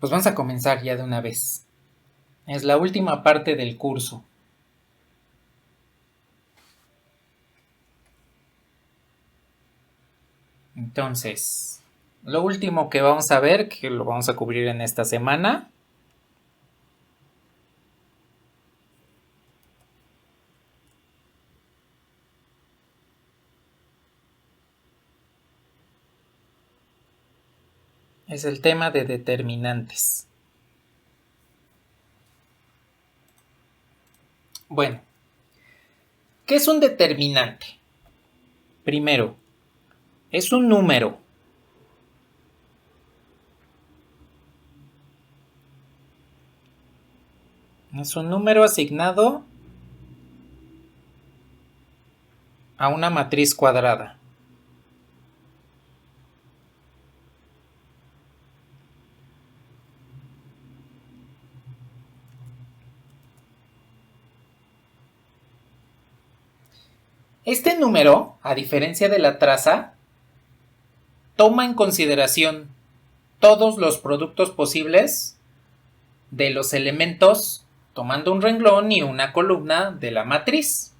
Pues vamos a comenzar ya de una vez. Es la última parte del curso. Entonces, lo último que vamos a ver, que lo vamos a cubrir en esta semana, es el tema de determinantes. Bueno, ¿qué es un determinante? Primero, es un número. Es un número asignado a una matriz cuadrada. Este número, a diferencia de la traza, toma en consideración todos los productos posibles de los elementos, tomando un renglón y una columna de la matriz.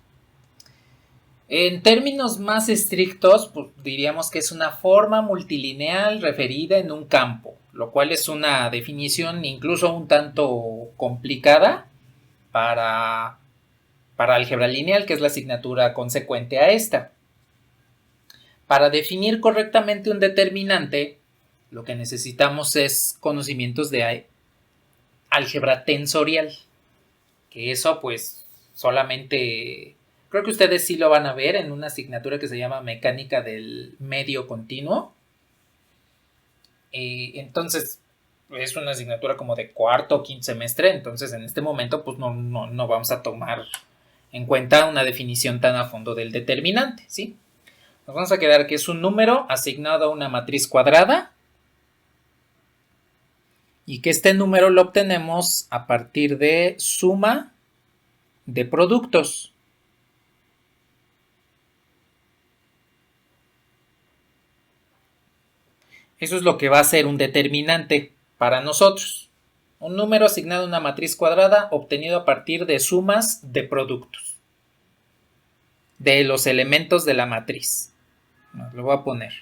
En términos más estrictos, pues diríamos que es una forma multilineal referida en un campo, lo cual es una definición incluso un tanto complicada para álgebra lineal, que es la asignatura consecuente a esta. Para definir correctamente un determinante, lo que necesitamos es conocimientos de álgebra tensorial, que eso pues solamente creo que ustedes sí lo van a ver en una asignatura que se llama mecánica del medio continuo. Entonces es una asignatura como de cuarto o quinto semestre, entonces en este momento pues no vamos a tomar en cuenta una definición tan a fondo del determinante, ¿sí? Nos vamos a quedar que es un número asignado a una matriz cuadrada y que este número lo obtenemos a partir de suma de productos. Eso es lo que va a ser un determinante para nosotros. Un número asignado a una matriz cuadrada obtenido a partir de sumas de productos de los elementos de la matriz. Lo voy a poner.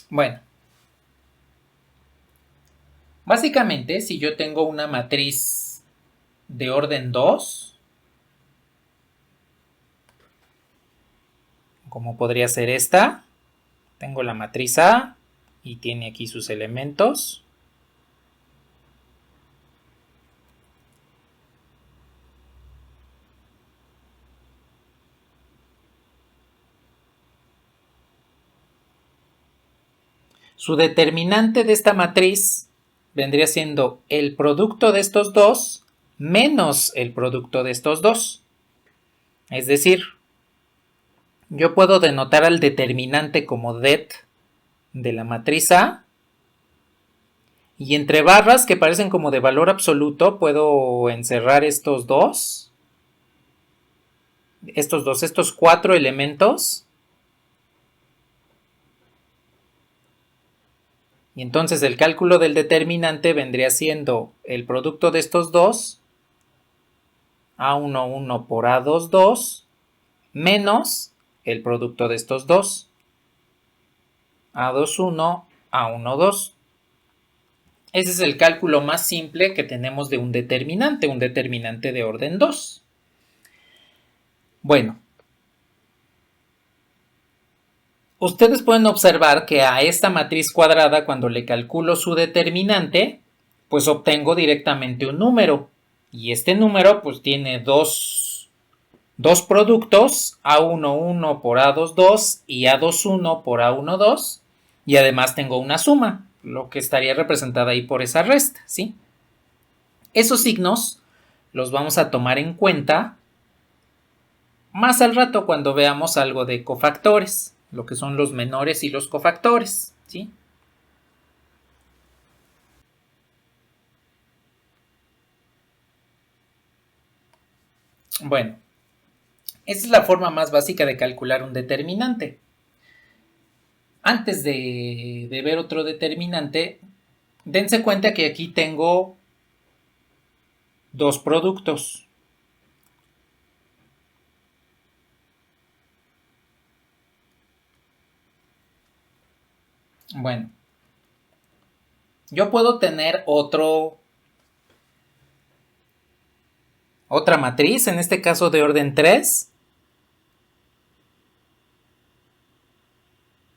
Bueno, básicamente si yo tengo una matriz de orden 2, como podría ser esta, tengo la matriz A y tiene aquí sus elementos. Su determinante de esta matriz vendría siendo el producto de estos dos menos el producto de estos dos. Es decir, yo puedo denotar al determinante como det de la matriz A y entre barras que parecen como de valor absoluto puedo encerrar estos cuatro elementos. Y entonces el cálculo del determinante vendría siendo el producto de estos dos, A11 por A22, menos el producto de estos dos, A21, A12. Ese es el cálculo más simple que tenemos de un determinante de orden 2. Bueno, ustedes pueden observar que a esta matriz cuadrada, cuando le calculo su determinante, pues obtengo directamente un número. Y este número pues tiene dos productos, A11 por A22 y A21 por A12. Y además tengo una suma, lo que estaría representada ahí por esa resta, ¿sí? Esos signos los vamos a tomar en cuenta más al rato cuando veamos algo de cofactores, lo que son los menores y los cofactores, ¿sí? Bueno, esa es la forma más básica de calcular un determinante. Antes de ver otro determinante, dense cuenta que aquí tengo dos productos. Bueno, yo puedo tener otra matriz, en este caso de orden 3.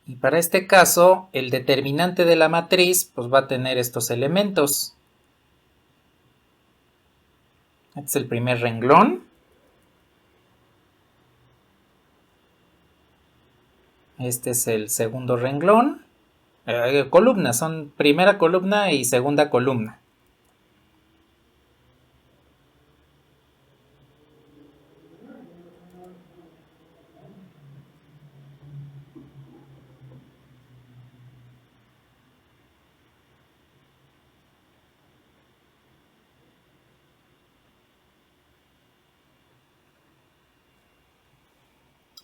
Y para este caso, el determinante de la matriz pues va a tener estos elementos. Este es el primer renglón. Este es el segundo renglón. Columnas, son primera columna y segunda columna.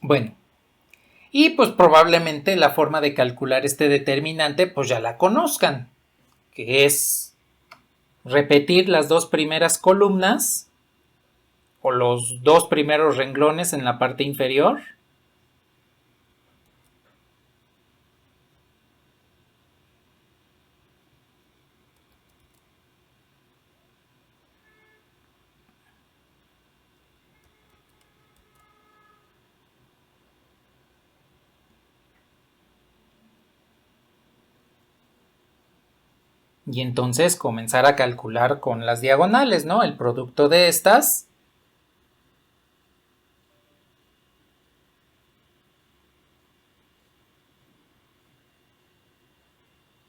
Bueno, y pues probablemente la forma de calcular este determinante pues ya la conozcan, que es repetir las dos primeras columnas o los dos primeros renglones en la parte inferior. Y entonces comenzar a calcular con las diagonales, ¿no? El producto de estas.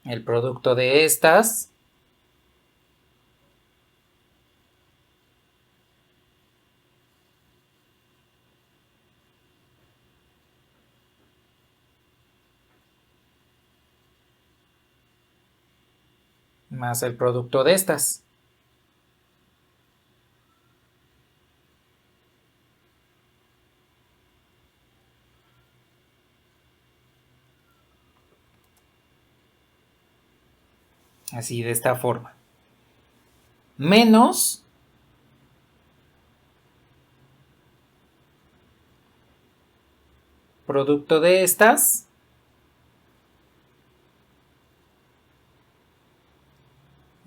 El producto de estas. Más el producto de estas. Así, de esta forma. Menos producto de estas.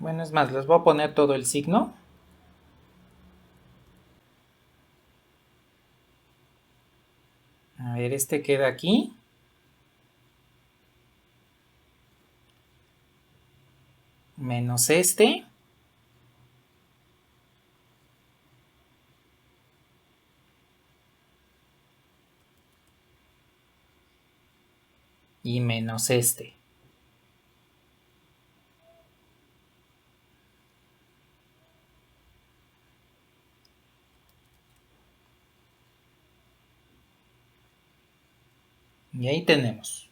Bueno, es más, les voy a poner todo el signo. A ver, este queda aquí. Menos este. Y menos este. Y ahí tenemos.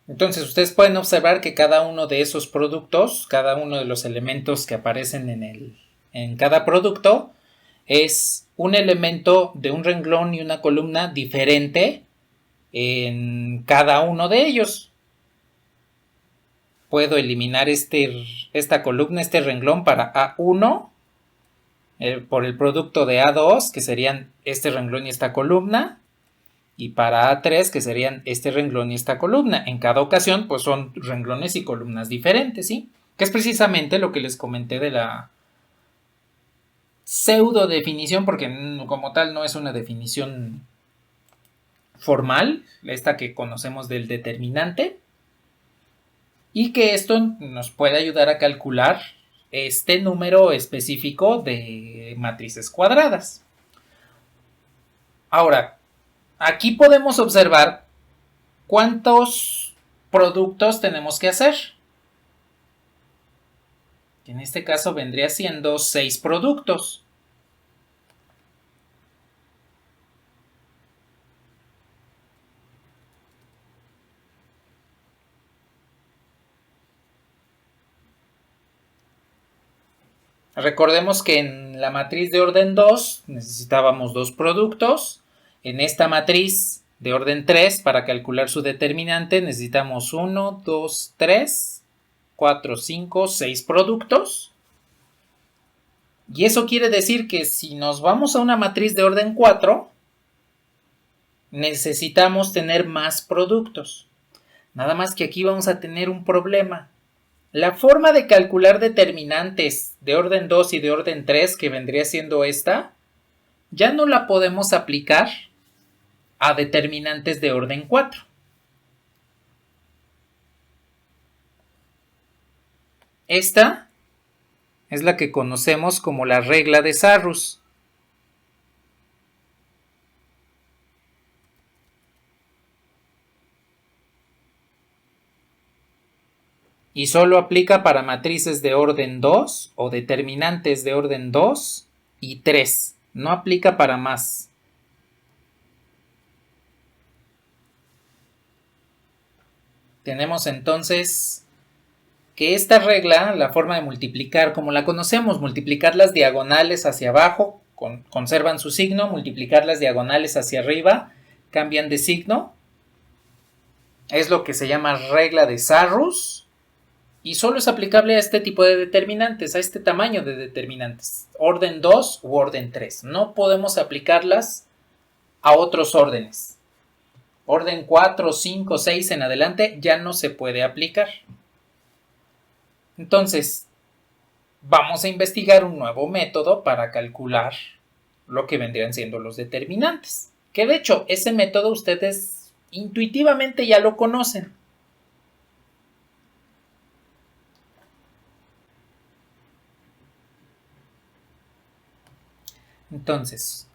Entonces ustedes pueden observar que cada uno de esos productos, cada uno de los elementos que aparecen en cada producto, es un elemento de un renglón y una columna diferente en cada uno de ellos. Puedo eliminar esta columna, este renglón para A1 por el producto de A2, que serían este renglón y esta columna, y para A3, que serían este renglón y esta columna. En cada ocasión, pues son renglones y columnas diferentes, ¿sí? Que es precisamente lo que les comenté de la pseudo definición, porque como tal no es una definición formal, esta que conocemos del determinante, y que esto nos puede ayudar a calcular este número específico de matrices cuadradas. Ahora, aquí podemos observar cuántos productos tenemos que hacer. En este caso vendría siendo 6 productos. Recordemos que en la matriz de orden 2 necesitábamos dos productos. En esta matriz de orden 3, para calcular su determinante, necesitamos 1, 2, 3, 4, 5, 6 productos. Y eso quiere decir que si nos vamos a una matriz de orden 4, necesitamos tener más productos. Nada más que aquí vamos a tener un problema. La forma de calcular determinantes de orden 2 y de orden 3, que vendría siendo esta, ya no la podemos aplicar a determinantes de orden 4. Esta es la que conocemos como la regla de Sarrus. Y solo aplica para matrices de orden 2 o determinantes de orden 2 y 3. No aplica para más. Tenemos entonces que esta regla, la forma de multiplicar, como la conocemos, multiplicar las diagonales hacia abajo, conservan su signo, multiplicar las diagonales hacia arriba, cambian de signo. Es lo que se llama regla de Sarrus. Y solo es aplicable a este tipo de determinantes, a este tamaño de determinantes, orden 2 u orden 3. No podemos aplicarlas a otros órdenes. Orden 4, 5, 6 en adelante ya no se puede aplicar. Entonces, vamos a investigar un nuevo método para calcular lo que vendrían siendo los determinantes. Que de hecho, ese método ustedes intuitivamente ya lo conocen. Entonces,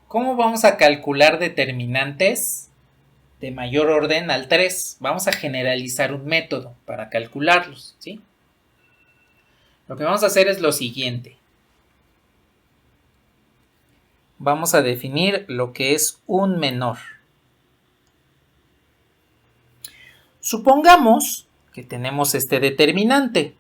¿cómo vamos a calcular determinantes de mayor orden al 3? Vamos a generalizar un método para calcularlos, ¿sí? Lo que vamos a hacer es lo siguiente. Vamos a definir lo que es un menor. Supongamos que tenemos este determinante.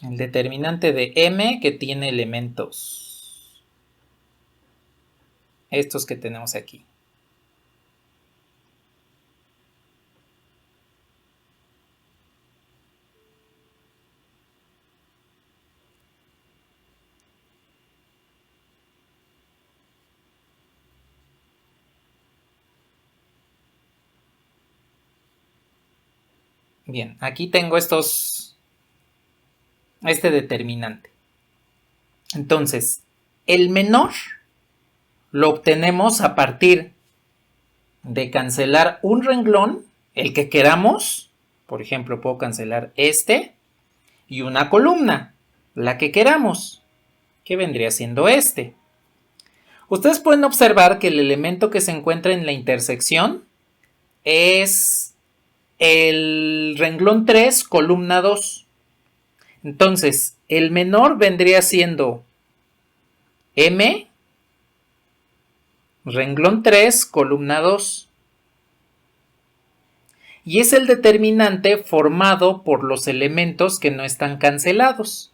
El determinante de M que tiene elementos. Estos que tenemos aquí. Bien, aquí tengo este determinante. Entonces, el menor lo obtenemos a partir de cancelar un renglón, el que queramos. Por ejemplo, puedo cancelar este y una columna, la que queramos, que vendría siendo este. Ustedes pueden observar que el elemento que se encuentra en la intersección es el renglón 3, columna 2. Entonces, el menor vendría siendo M, renglón 3, columna 2. Y es el determinante formado por los elementos que no están cancelados.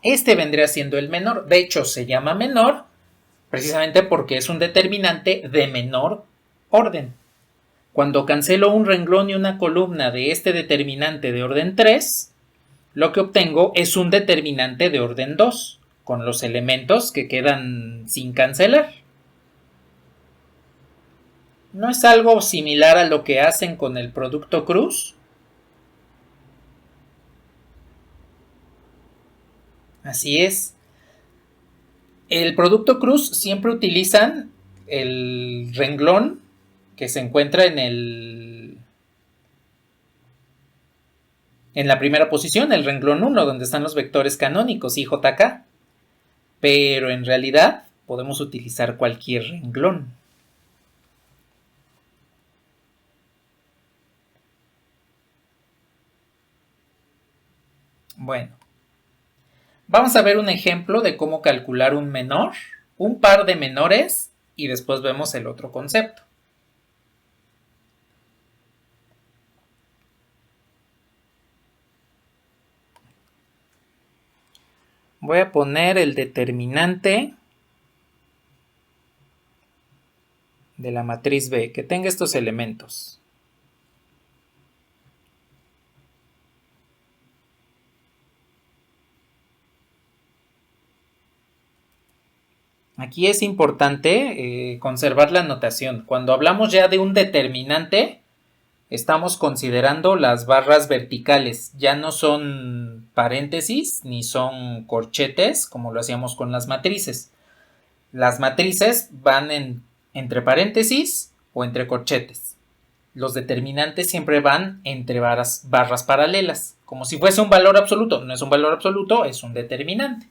Este vendría siendo el menor. De hecho, se llama menor precisamente porque es un determinante de menor orden. Cuando cancelo un renglón y una columna de este determinante de orden 3, lo que obtengo es un determinante de orden 2, con los elementos que quedan sin cancelar. ¿No es algo similar a lo que hacen con el producto cruz? Así es. El producto cruz siempre utilizan el renglón que se encuentra en la primera posición, el renglón 1, donde están los vectores canónicos, I, J, K. Pero en realidad podemos utilizar cualquier renglón. Bueno, vamos a ver un ejemplo de cómo calcular un menor, un par de menores y después vemos el otro concepto. Voy a poner el determinante de la matriz B, que tenga estos elementos. Aquí es importante conservar la notación. Cuando hablamos ya de un determinante, estamos considerando las barras verticales. Ya no son paréntesis ni son corchetes como lo hacíamos con las matrices. Las matrices van entre paréntesis o entre corchetes. Los determinantes siempre van entre barras paralelas, como si fuese un valor absoluto. No es un valor absoluto, es un determinante.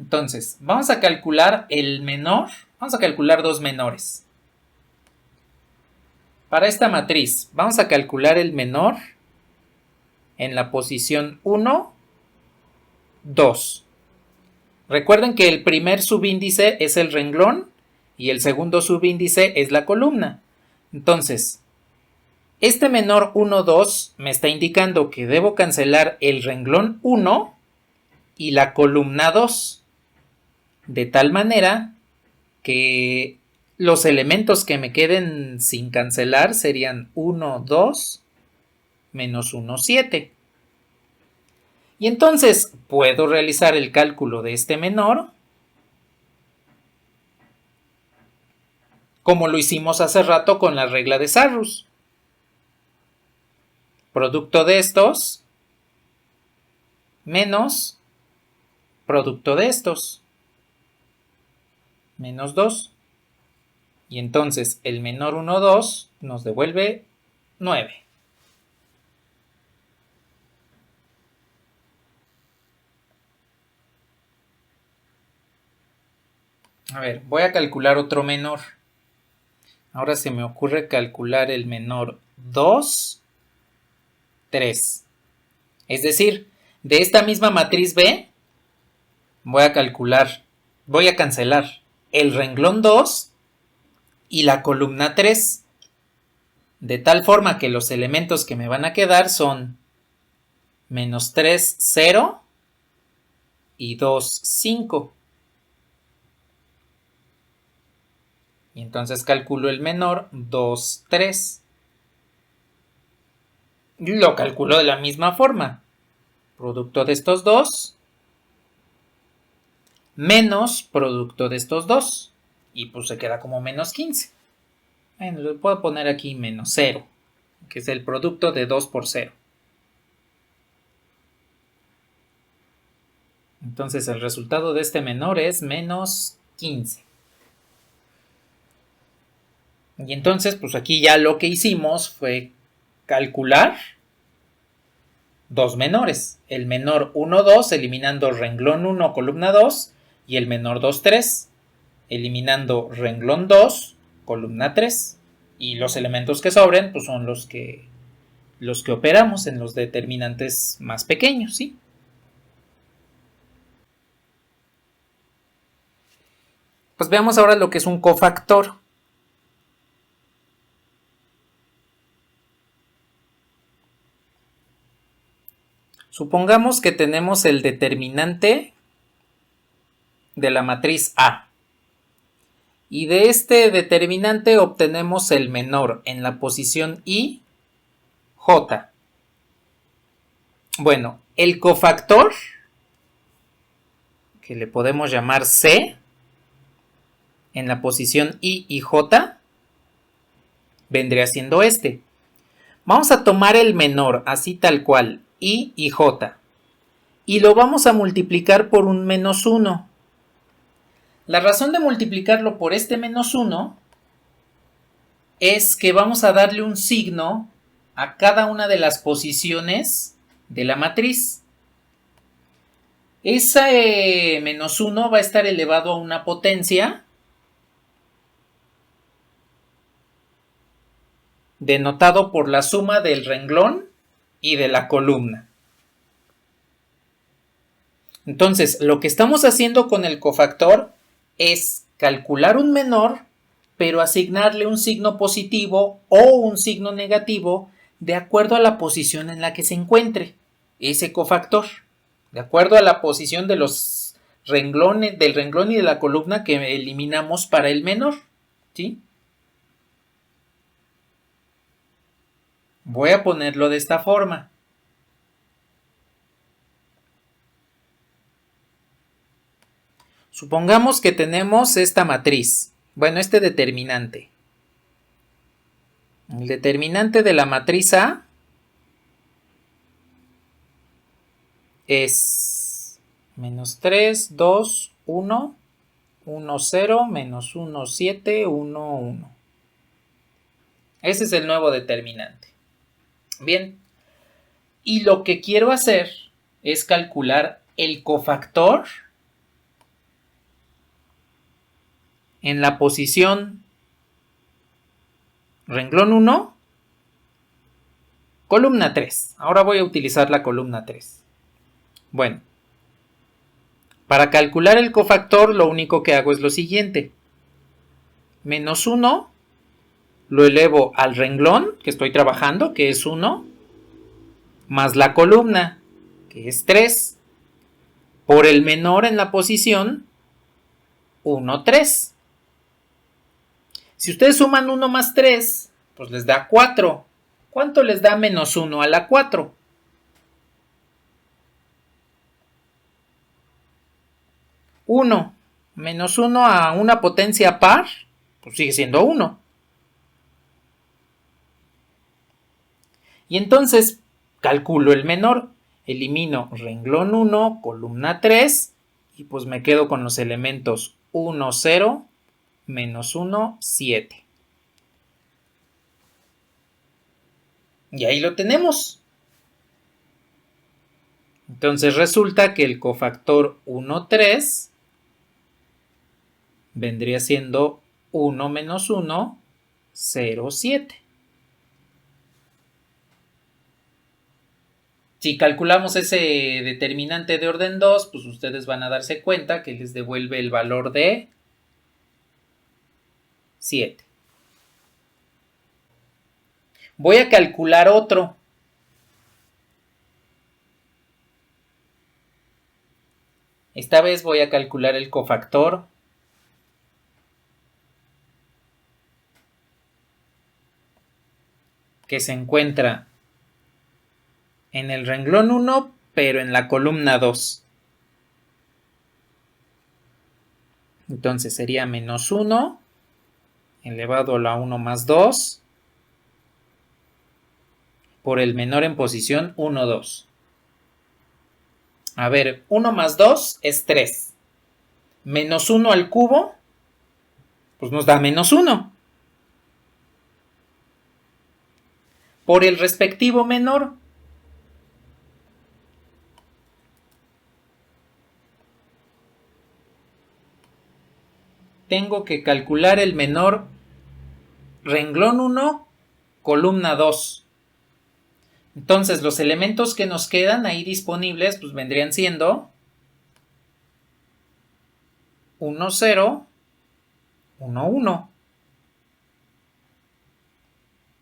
Entonces, vamos a calcular el menor. Vamos a calcular dos menores. Para esta matriz, vamos a calcular el menor en la posición 1, 2. Recuerden que el primer subíndice es el renglón y el segundo subíndice es la columna. Entonces, este menor 1, 2 me está indicando que debo cancelar el renglón 1 y la columna 2. De tal manera que los elementos que me queden sin cancelar serían 1, 2, menos 1, 7. Y entonces puedo realizar el cálculo de este menor como lo hicimos hace rato con la regla de Sarrus. Producto de estos menos producto de estos menos 2. Y entonces el menor 1, 2 nos devuelve 9. A ver, voy a calcular otro menor. Ahora se me ocurre calcular el menor 2, 3. Es decir, de esta misma matriz B, voy a cancelar el renglón 2 y la columna 3. De tal forma que los elementos que me van a quedar son menos 3, 0 y 2, 5. Y entonces calculo el menor 2, 3. Lo calculo de la misma forma. Producto de estos dos menos producto de estos dos. Y pues se queda como menos 15. Bueno, le puedo poner aquí menos 0, que es el producto de 2 por 0. Entonces el resultado de este menor es menos 15. Y entonces, pues aquí ya lo que hicimos fue calcular dos menores. El menor 1, 2, eliminando renglón 1, columna 2, y el menor 2, 3, eliminando renglón 2, columna 3. Y los elementos que sobren, pues son los que operamos en los determinantes más pequeños, ¿sí? Pues veamos ahora lo que es un cofactor. Supongamos que tenemos el determinante de la matriz A. Y de este determinante obtenemos el menor en la posición I, J. Bueno, el cofactor, que le podemos llamar C, en la posición I y J, vendría siendo este. Vamos a tomar el menor, así tal cual, I y J, y lo vamos a multiplicar por un menos 1. La razón de multiplicarlo por este menos 1 es que vamos a darle un signo a cada una de las posiciones de la matriz. Ese menos 1 va a estar elevado a una potencia denotado por la suma del renglón y de la columna. Entonces, lo que estamos haciendo con el cofactor es calcular un menor, pero asignarle un signo positivo o un signo negativo de acuerdo a la posición en la que se encuentre ese cofactor, de acuerdo a la posición de los renglones, del renglón y de la columna que eliminamos para el menor, ¿sí? Voy a ponerlo de esta forma. Supongamos que tenemos esta matriz, bueno, este determinante. El determinante de la matriz A es menos 3, 2, 1, 1, 0, menos 1, 7, 1, 1. Ese es el nuevo determinante. Bien, y lo que quiero hacer es calcular el cofactor en la posición renglón 1, columna 3. Ahora voy a utilizar la columna 3. Bueno, para calcular el cofactor lo único que hago es lo siguiente. Menos 1 lo elevo al renglón que estoy trabajando, que es 1, más la columna, que es 3, por el menor en la posición 1, 3. Si ustedes suman 1 más 3, pues les da 4. ¿Cuánto les da menos 1 a la 4? 1. Menos 1 a una potencia par, pues sigue siendo 1. Y entonces calculo el menor, elimino renglón 1, columna 3, y pues me quedo con los elementos 1, 0, menos 1, 7. Y ahí lo tenemos. Entonces resulta que el cofactor 1, 3 vendría siendo 1 menos 1, 0, 7. Si calculamos ese determinante de orden 2, pues ustedes van a darse cuenta que les devuelve el valor de 7. Voy a calcular otro. Esta vez voy a calcular el cofactor que se encuentra en el renglón 1, pero en la columna 2. Entonces sería menos 1 elevado a la 1 más 2 por el menor en posición 1, 2. A ver, 1 más 2 es 3. Menos 1 al cubo, pues nos da menos 1. Por el respectivo menor. Tengo que calcular el menor renglón 1, columna 2. Entonces los elementos que nos quedan ahí disponibles pues vendrían siendo 1, 0, 1, 1.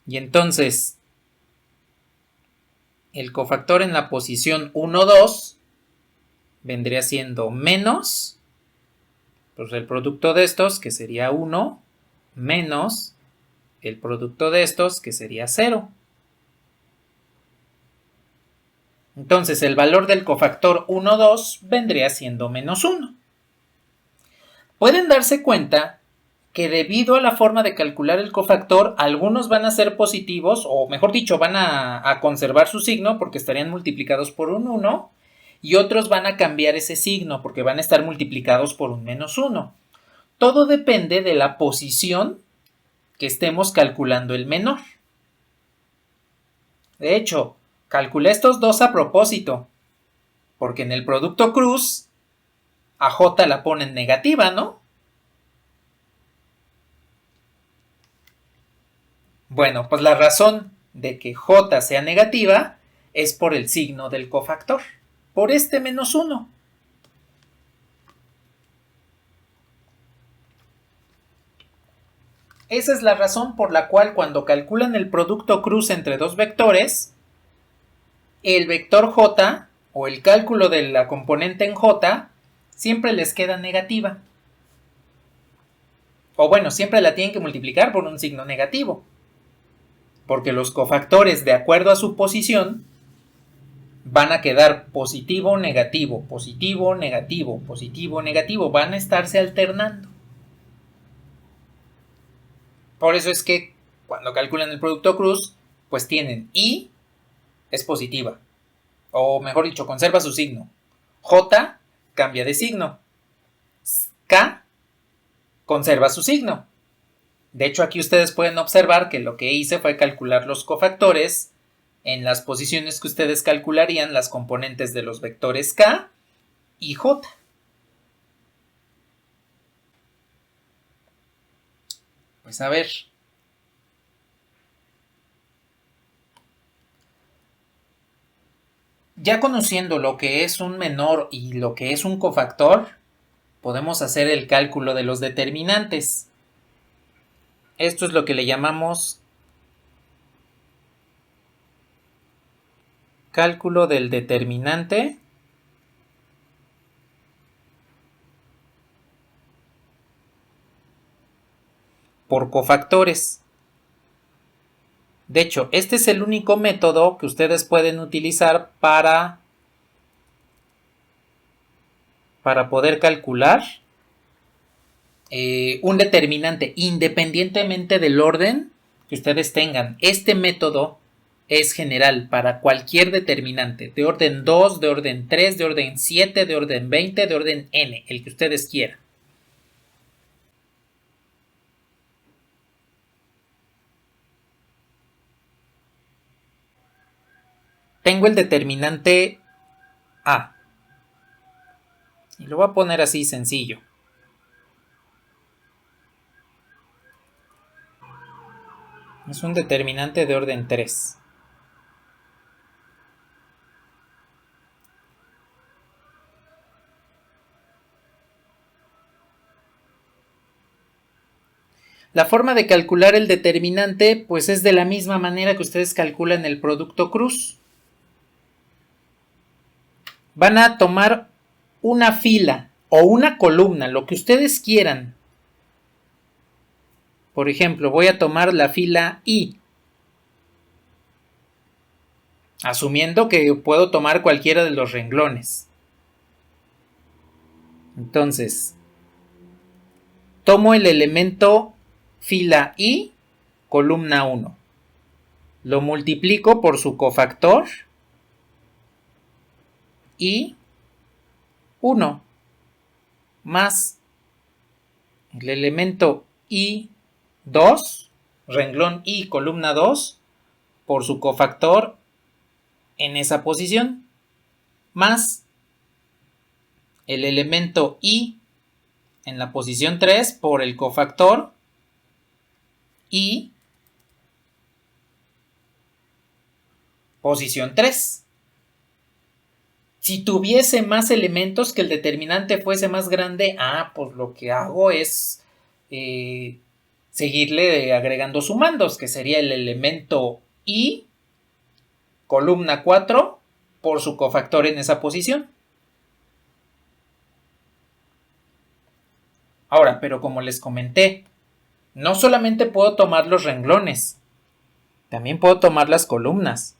Y entonces el cofactor en la posición 1, 2 vendría siendo menos, pues el producto de estos que sería 1, menos el producto de estos que sería 0. Entonces el valor del cofactor 1, 2 vendría siendo menos 1. Pueden darse cuenta que debido a la forma de calcular el cofactor, algunos van a ser positivos, o mejor dicho, van a conservar su signo porque estarían multiplicados por un 1, y otros van a cambiar ese signo porque van a estar multiplicados por un menos 1. Todo depende de la posición que estemos calculando el menor. De hecho, calculé estos dos a propósito, porque en el producto cruz a J la ponen negativa, ¿no? Bueno, pues la razón de que J sea negativa es por el signo del cofactor, por este menos 1. Esa es la razón por la cual cuando calculan el producto cruz entre dos vectores, el vector j o el cálculo de la componente en j siempre les queda negativa. O bueno, siempre la tienen que multiplicar por un signo negativo. Porque los cofactores, de acuerdo a su posición, van a quedar positivo, negativo, positivo, negativo, positivo, negativo. Van a estarse alternando. Por eso es que cuando calculan el producto cruz, pues tienen I es positiva. O mejor dicho, conserva su signo. J cambia de signo. K conserva su signo. De hecho, aquí ustedes pueden observar que lo que hice fue calcular los cofactores en las posiciones que ustedes calcularían las componentes de los vectores K y J. Pues a ver. Ya conociendo lo que es un menor y lo que es un cofactor, podemos hacer el cálculo de los determinantes. Esto es lo que le llamamos cálculo del determinante por cofactores. De hecho, este es el único método que ustedes pueden utilizar para poder calcular un determinante independientemente del orden que ustedes tengan. Este método es general para cualquier determinante de orden 2, de orden 3, de orden 7, de orden 20, de orden n, el que ustedes quieran. Tengo el determinante A y lo voy a poner así sencillo. Es un determinante de orden 3. La forma de calcular el determinante pues es de la misma manera que ustedes calculan el producto cruz. Van a tomar una fila o una columna, lo que ustedes quieran. Por ejemplo, voy a tomar la fila I, asumiendo que puedo tomar cualquiera de los renglones. Entonces, tomo el elemento fila I, columna 1. Lo multiplico por su cofactor I 1 más el elemento I2, renglón I, columna 2, por su cofactor en esa posición, más el elemento I en la posición 3 por el cofactor I, posición 3. Si tuviese más elementos, que el determinante fuese más grande, pues lo que hago es seguirle agregando sumandos, que sería el elemento I, columna 4, por su cofactor en esa posición. Ahora, pero como les comenté, no solamente puedo tomar los renglones, también puedo tomar las columnas.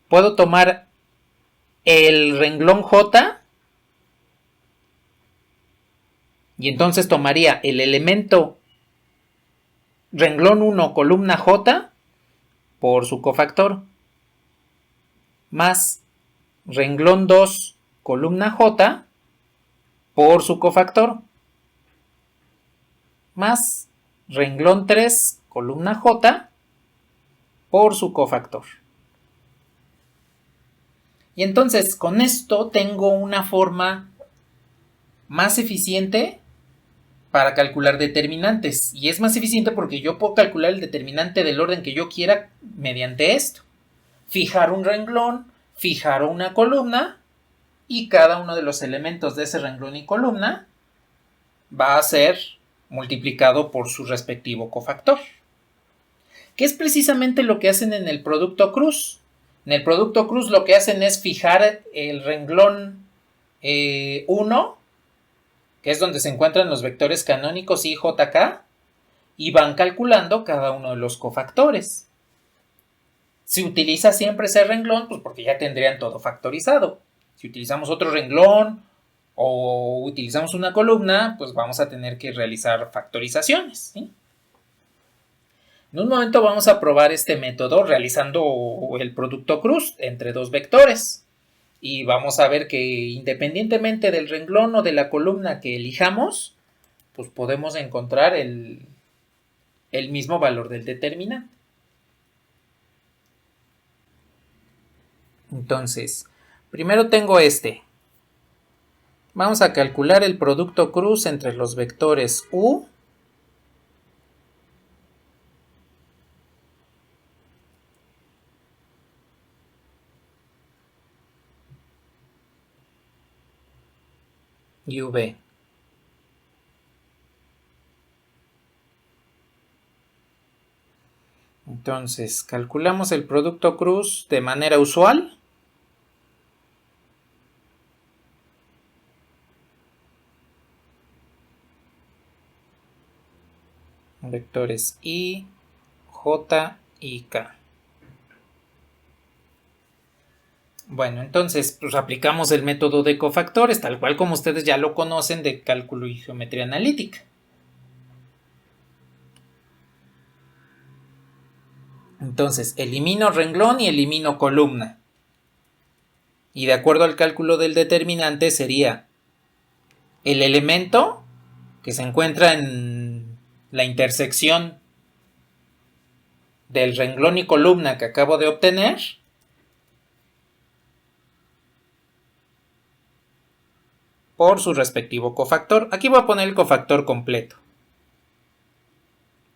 Puedo tomar el renglón J y entonces tomaría el elemento renglón 1, columna J por su cofactor, más renglón 2, columna J por su cofactor, más renglón 3, columna J por su cofactor. Y entonces con esto tengo una forma más eficiente para calcular determinantes. Y es más eficiente porque yo puedo calcular el determinante del orden que yo quiera mediante esto. Fijar un renglón, fijar una columna y cada uno de los elementos de ese renglón y columna va a ser multiplicado por su respectivo cofactor, que es precisamente lo que hacen en el producto cruz. En el producto cruz lo que hacen es fijar el renglón 1, que es donde se encuentran los vectores canónicos I, J, K, y van calculando cada uno de los cofactores. Si utiliza siempre ese renglón, pues porque ya tendrían todo factorizado. Si utilizamos otro renglón o utilizamos una columna, pues vamos a tener que realizar factorizaciones, ¿sí? En un momento vamos a probar este método realizando el producto cruz entre dos vectores. Y vamos a ver que independientemente del renglón o de la columna que elijamos, pues podemos encontrar el mismo valor del determinante. Entonces, primero tengo este. Vamos a calcular el producto cruz entre los vectores U y V. Entonces, calculamos el producto cruz de manera usual. Vectores I, J y K. Bueno, entonces pues aplicamos el método de cofactores, tal cual como ustedes ya lo conocen de cálculo y geometría analítica. Entonces, elimino renglón y elimino columna. Y de acuerdo al cálculo del determinante sería el elemento que se encuentra en la intersección del renglón y columna que acabo de obtener por su respectivo cofactor. Aquí voy a poner el cofactor completo.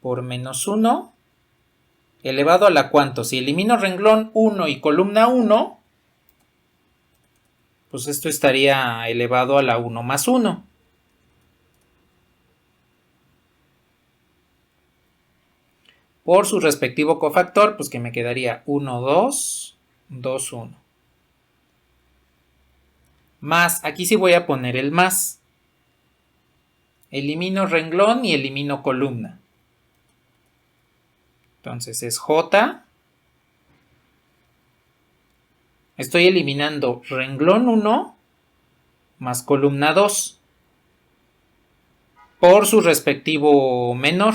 Por menos 1 elevado a la cuánto. Si elimino renglón 1 y columna 1, pues esto estaría elevado a la 1 más 1. Por su respectivo cofactor, pues que me quedaría 1, 2, 2, 1. Más, aquí sí voy a poner el más. Elimino renglón y elimino columna. Entonces es J. Estoy eliminando renglón 1 más columna 2 por su respectivo menor.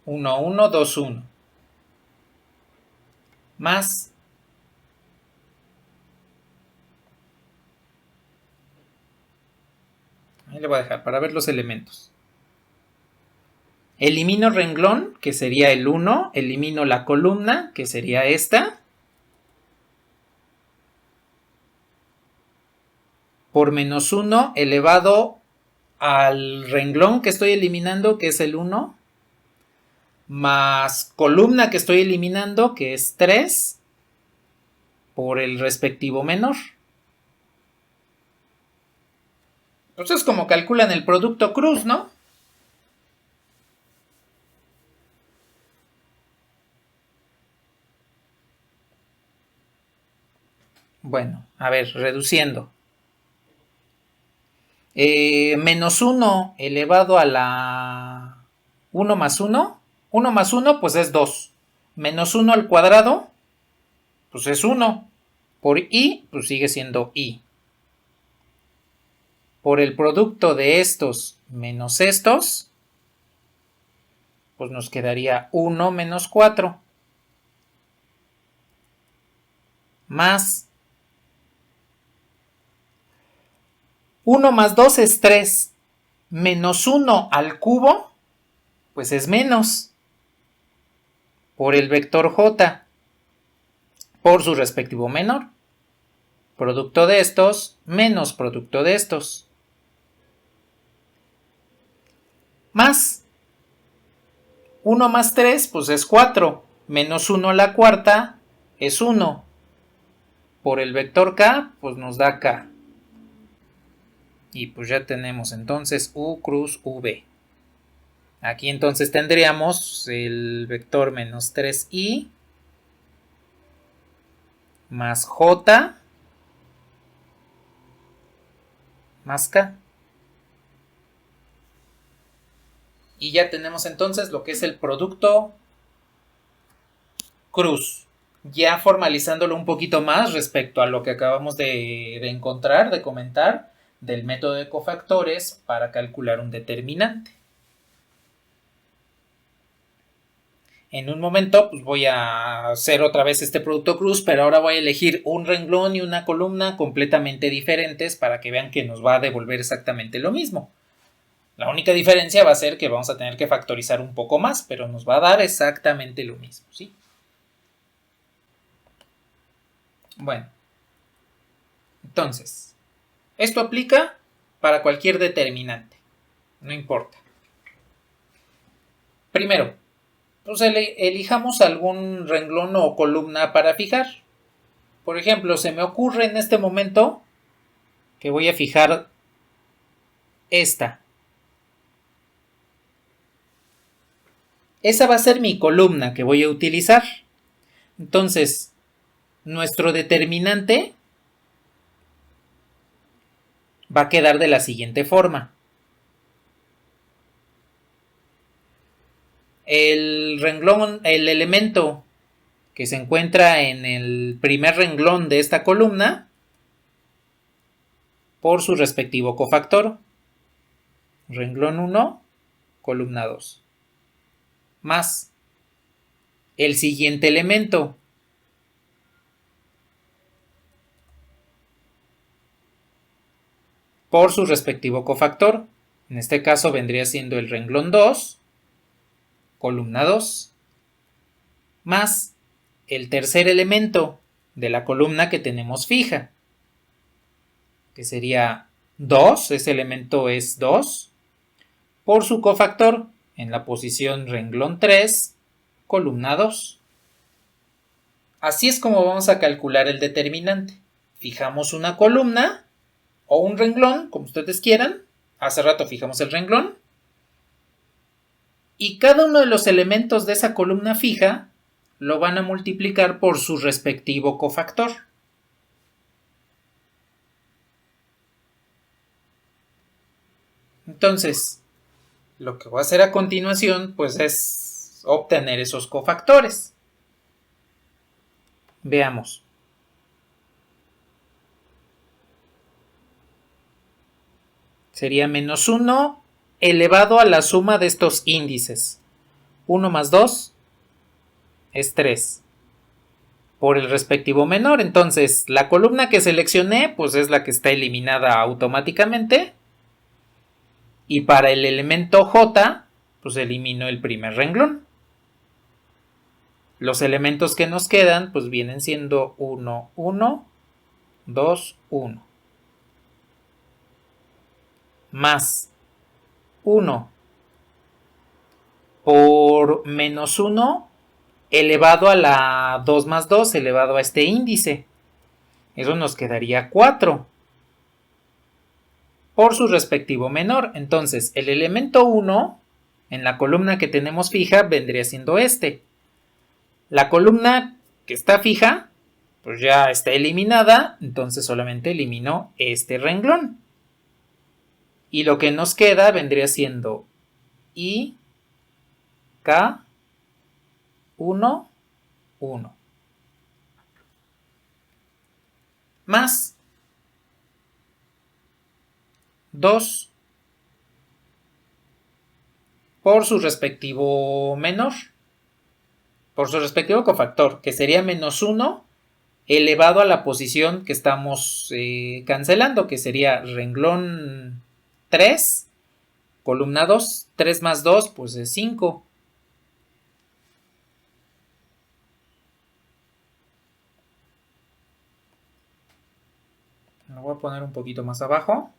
1, 1, 2, 1. Más. Ahí le voy a dejar para ver los elementos. Elimino renglón, que sería el 1. Elimino la columna, que sería esta. Por menos 1 elevado al renglón que estoy eliminando, que es el 1. Más columna que estoy eliminando, que es 3. Por el respectivo menor. Entonces, como calculan el producto cruz, ¿no? Bueno, a ver, reduciendo. Menos 1 elevado a la 1 más 1. 1 más 1 pues es 2. Menos 1 al cuadrado pues es 1. Por I pues sigue siendo I. Por el producto de estos menos estos pues nos quedaría 1 menos 4. Más 1 más 2 es 3. Menos 1 al cubo pues es menos. Por el vector J. Por su respectivo menor. Producto de estos menos producto de estos. Más 1 más 3 pues es 4. Menos 1 a la cuarta es 1. Por el vector K pues nos da K. Y pues ya tenemos entonces U cruz V. Aquí entonces tendríamos el vector menos 3i más j más k. Y ya tenemos entonces lo que es el producto cruz. Ya formalizándolo un poquito más respecto a lo que acabamos de encontrar, de comentar, del método de cofactores para calcular un determinante. En un momento pues voy a hacer otra vez este producto cruz, pero ahora voy a elegir un renglón y una columna completamente diferentes para que vean que nos va a devolver exactamente lo mismo. La única diferencia va a ser que vamos a tener que factorizar un poco más, pero nos va a dar exactamente lo mismo, ¿sí? Bueno, entonces, esto aplica para cualquier determinante, no importa. Primero, pues elijamos algún renglón o columna para fijar. Por ejemplo, se me ocurre en este momento que voy a fijar esta. Esa va a ser mi columna que voy a utilizar. Entonces, nuestro determinante va a quedar de la siguiente forma. El renglón, el elemento que se encuentra en el primer renglón de esta columna por su respectivo cofactor. Renglón 1, columna 2. Más el siguiente elemento. Por su respectivo cofactor. En este caso vendría siendo el renglón 2, columna 2, más el tercer elemento de la columna que tenemos fija, que sería 2, ese elemento es 2, por su cofactor en la posición renglón 3, columna 2. Así es como vamos a calcular el determinante. Fijamos una columna o un renglón, como ustedes quieran. Hace rato fijamos el renglón. Y cada uno de los elementos de esa columna fija lo van a multiplicar por su respectivo cofactor. Entonces, lo que voy a hacer a continuación, pues es obtener esos cofactores. Veamos. Sería menos 1 elevado a la suma de estos índices. 1 más 2 es 3. Por el respectivo menor. Entonces, la columna que seleccioné, pues es la que está eliminada automáticamente. Y para el elemento J, pues elimino el primer renglón. Los elementos que nos quedan, pues vienen siendo 1, 1, 2, 1. Más 1 por menos 1 elevado a la 2 más 2 elevado a este índice. Eso nos quedaría 4 por su respectivo menor. Entonces, el elemento 1 en la columna que tenemos fija vendría siendo este. La columna que está fija, pues ya está eliminada, entonces solamente elimino este renglón. Y lo que nos queda vendría siendo I, K, 1, 1. Más 2 por su respectivo menor, por su respectivo cofactor, que sería menos 1 elevado a la posición que estamos cancelando, que sería renglón 3, columna 2, 3 más 2, pues es 5. Lo voy a poner un poquito más abajo.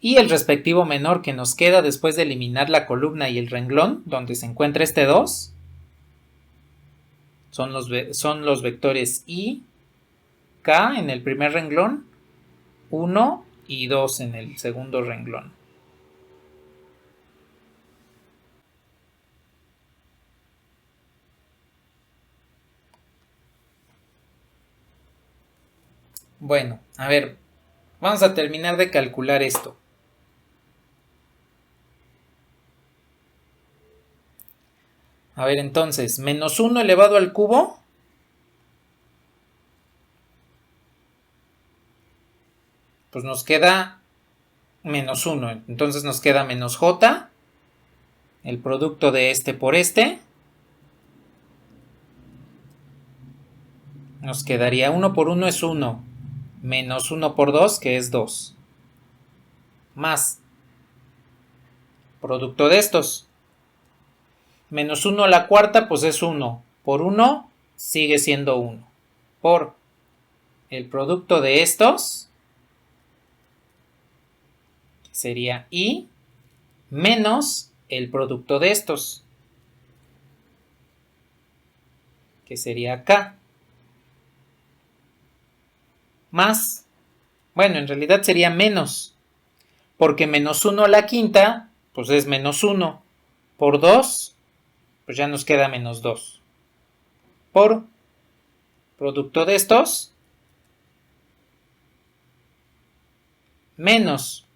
Y el respectivo menor que nos queda después de eliminar la columna y el renglón, donde se encuentra este 2, son los vectores I, K en el primer renglón, 1 y 2 en el segundo renglón. Bueno, a ver, vamos a terminar de calcular esto. A ver, entonces, menos 1 elevado al cubo. Pues nos queda menos 1. Entonces nos queda menos j. El producto de este por este. Nos quedaría 1 por 1 es 1. Menos 1 por 2, que es 2. Más. Producto de estos. Menos 1 a la cuarta, pues es 1. Por 1 sigue siendo 1. Por el producto de estos, que sería I, menos el producto de estos, que sería K. Más, bueno, en realidad sería menos, porque menos 1 a la quinta, pues es menos 1. Por 2, pues ya nos queda menos 2. Por producto de estos, menos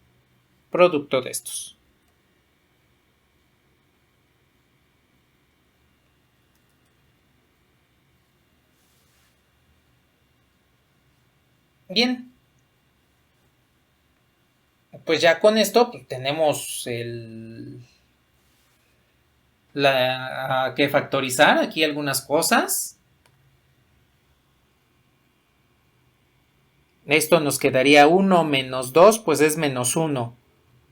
producto de estos. Bien. Pues ya con esto pues tenemos que factorizar aquí algunas cosas. Esto nos quedaría 1 menos 2, pues es menos 1.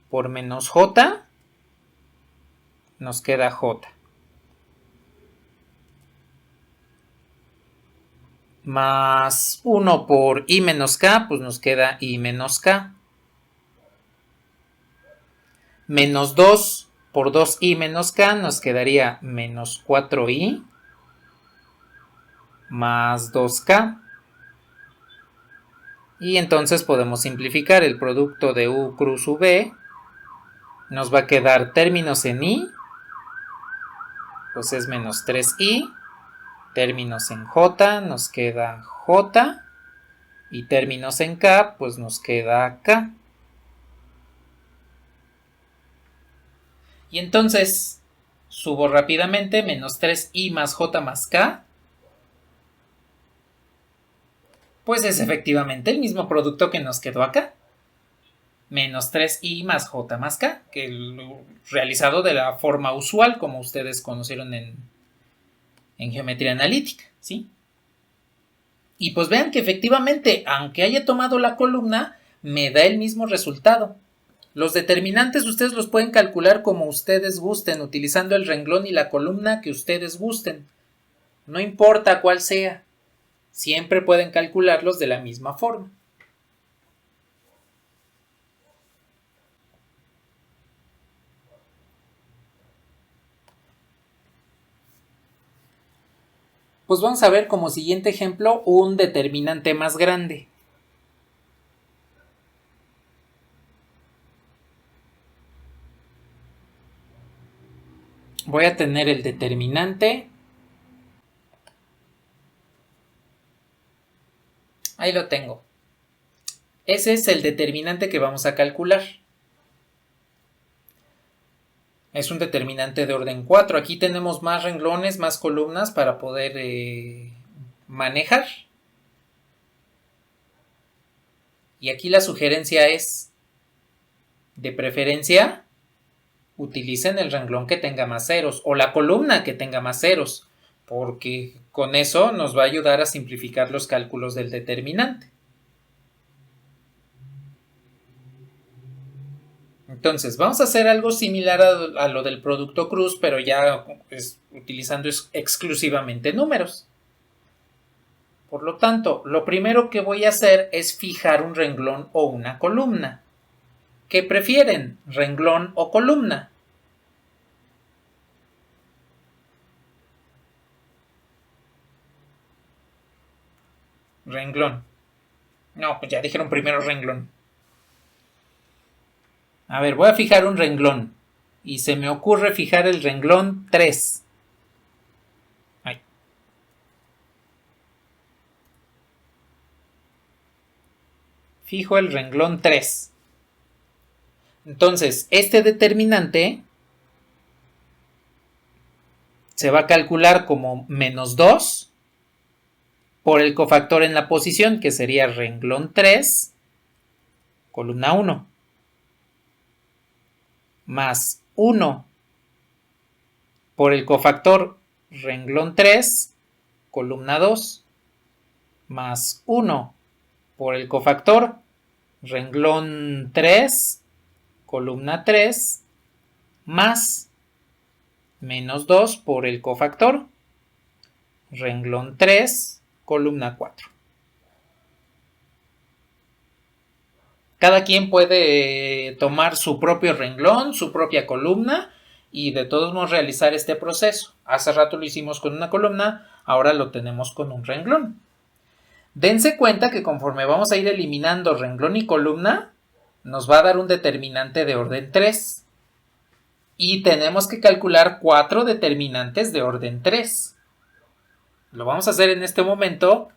Por menos j, nos queda j. Más 1 por i menos k, pues nos queda i menos k. Menos 2 por 2i menos k nos quedaría menos 4i más 2k. Y entonces podemos simplificar el producto de u cruz v. Nos va a quedar términos en i, pues es menos 3i. Términos en j, nos queda j. Y términos en k, pues nos queda k. Y entonces subo rápidamente menos 3i más j más k. Pues es efectivamente el mismo producto que nos quedó acá. Menos 3i más j más k, que realizado de la forma usual, como ustedes conocieron en geometría analítica, ¿sí? Y pues vean que efectivamente, aunque haya tomado la columna, me da el mismo resultado. Los determinantes ustedes los pueden calcular como ustedes gusten, utilizando el renglón y la columna que ustedes gusten. No importa cuál sea, siempre pueden calcularlos de la misma forma. Pues vamos a ver como siguiente ejemplo un determinante más grande. Voy a tener el determinante. Ahí lo tengo. Ese es el determinante que vamos a calcular. Es un determinante de orden 4. Aquí tenemos más renglones, más columnas para poder manejar. Y aquí la sugerencia es, de preferencia, utilicen el renglón que tenga más ceros o la columna que tenga más ceros, porque con eso nos va a ayudar a simplificar los cálculos del determinante. Entonces, vamos a hacer algo similar a lo del producto cruz, pero ya utilizando exclusivamente números. Por lo tanto, lo primero que voy a hacer es fijar un renglón o una columna. ¿Qué prefieren? ¿Renglón o columna? Renglón. No, pues ya dijeron primero renglón. A ver, voy a fijar un renglón. Y se me ocurre fijar el renglón 3. Ay. Fijo el renglón 3. Entonces, este determinante se va a calcular como menos 2 por el cofactor en la posición, que sería renglón 3, columna 1, más 1 por el cofactor renglón 3, columna 2, más 1 por el cofactor renglón 3, columna 3, más menos 2 por el cofactor renglón 3, columna 4. Cada quien puede tomar su propio renglón, su propia columna y de todos modos realizar este proceso. Hace rato lo hicimos con una columna, ahora lo tenemos con un renglón. Dense cuenta que conforme vamos a ir eliminando renglón y columna, nos va a dar un determinante de orden 3. Y tenemos que calcular 4 determinantes de orden 3. Lo vamos a hacer en este momento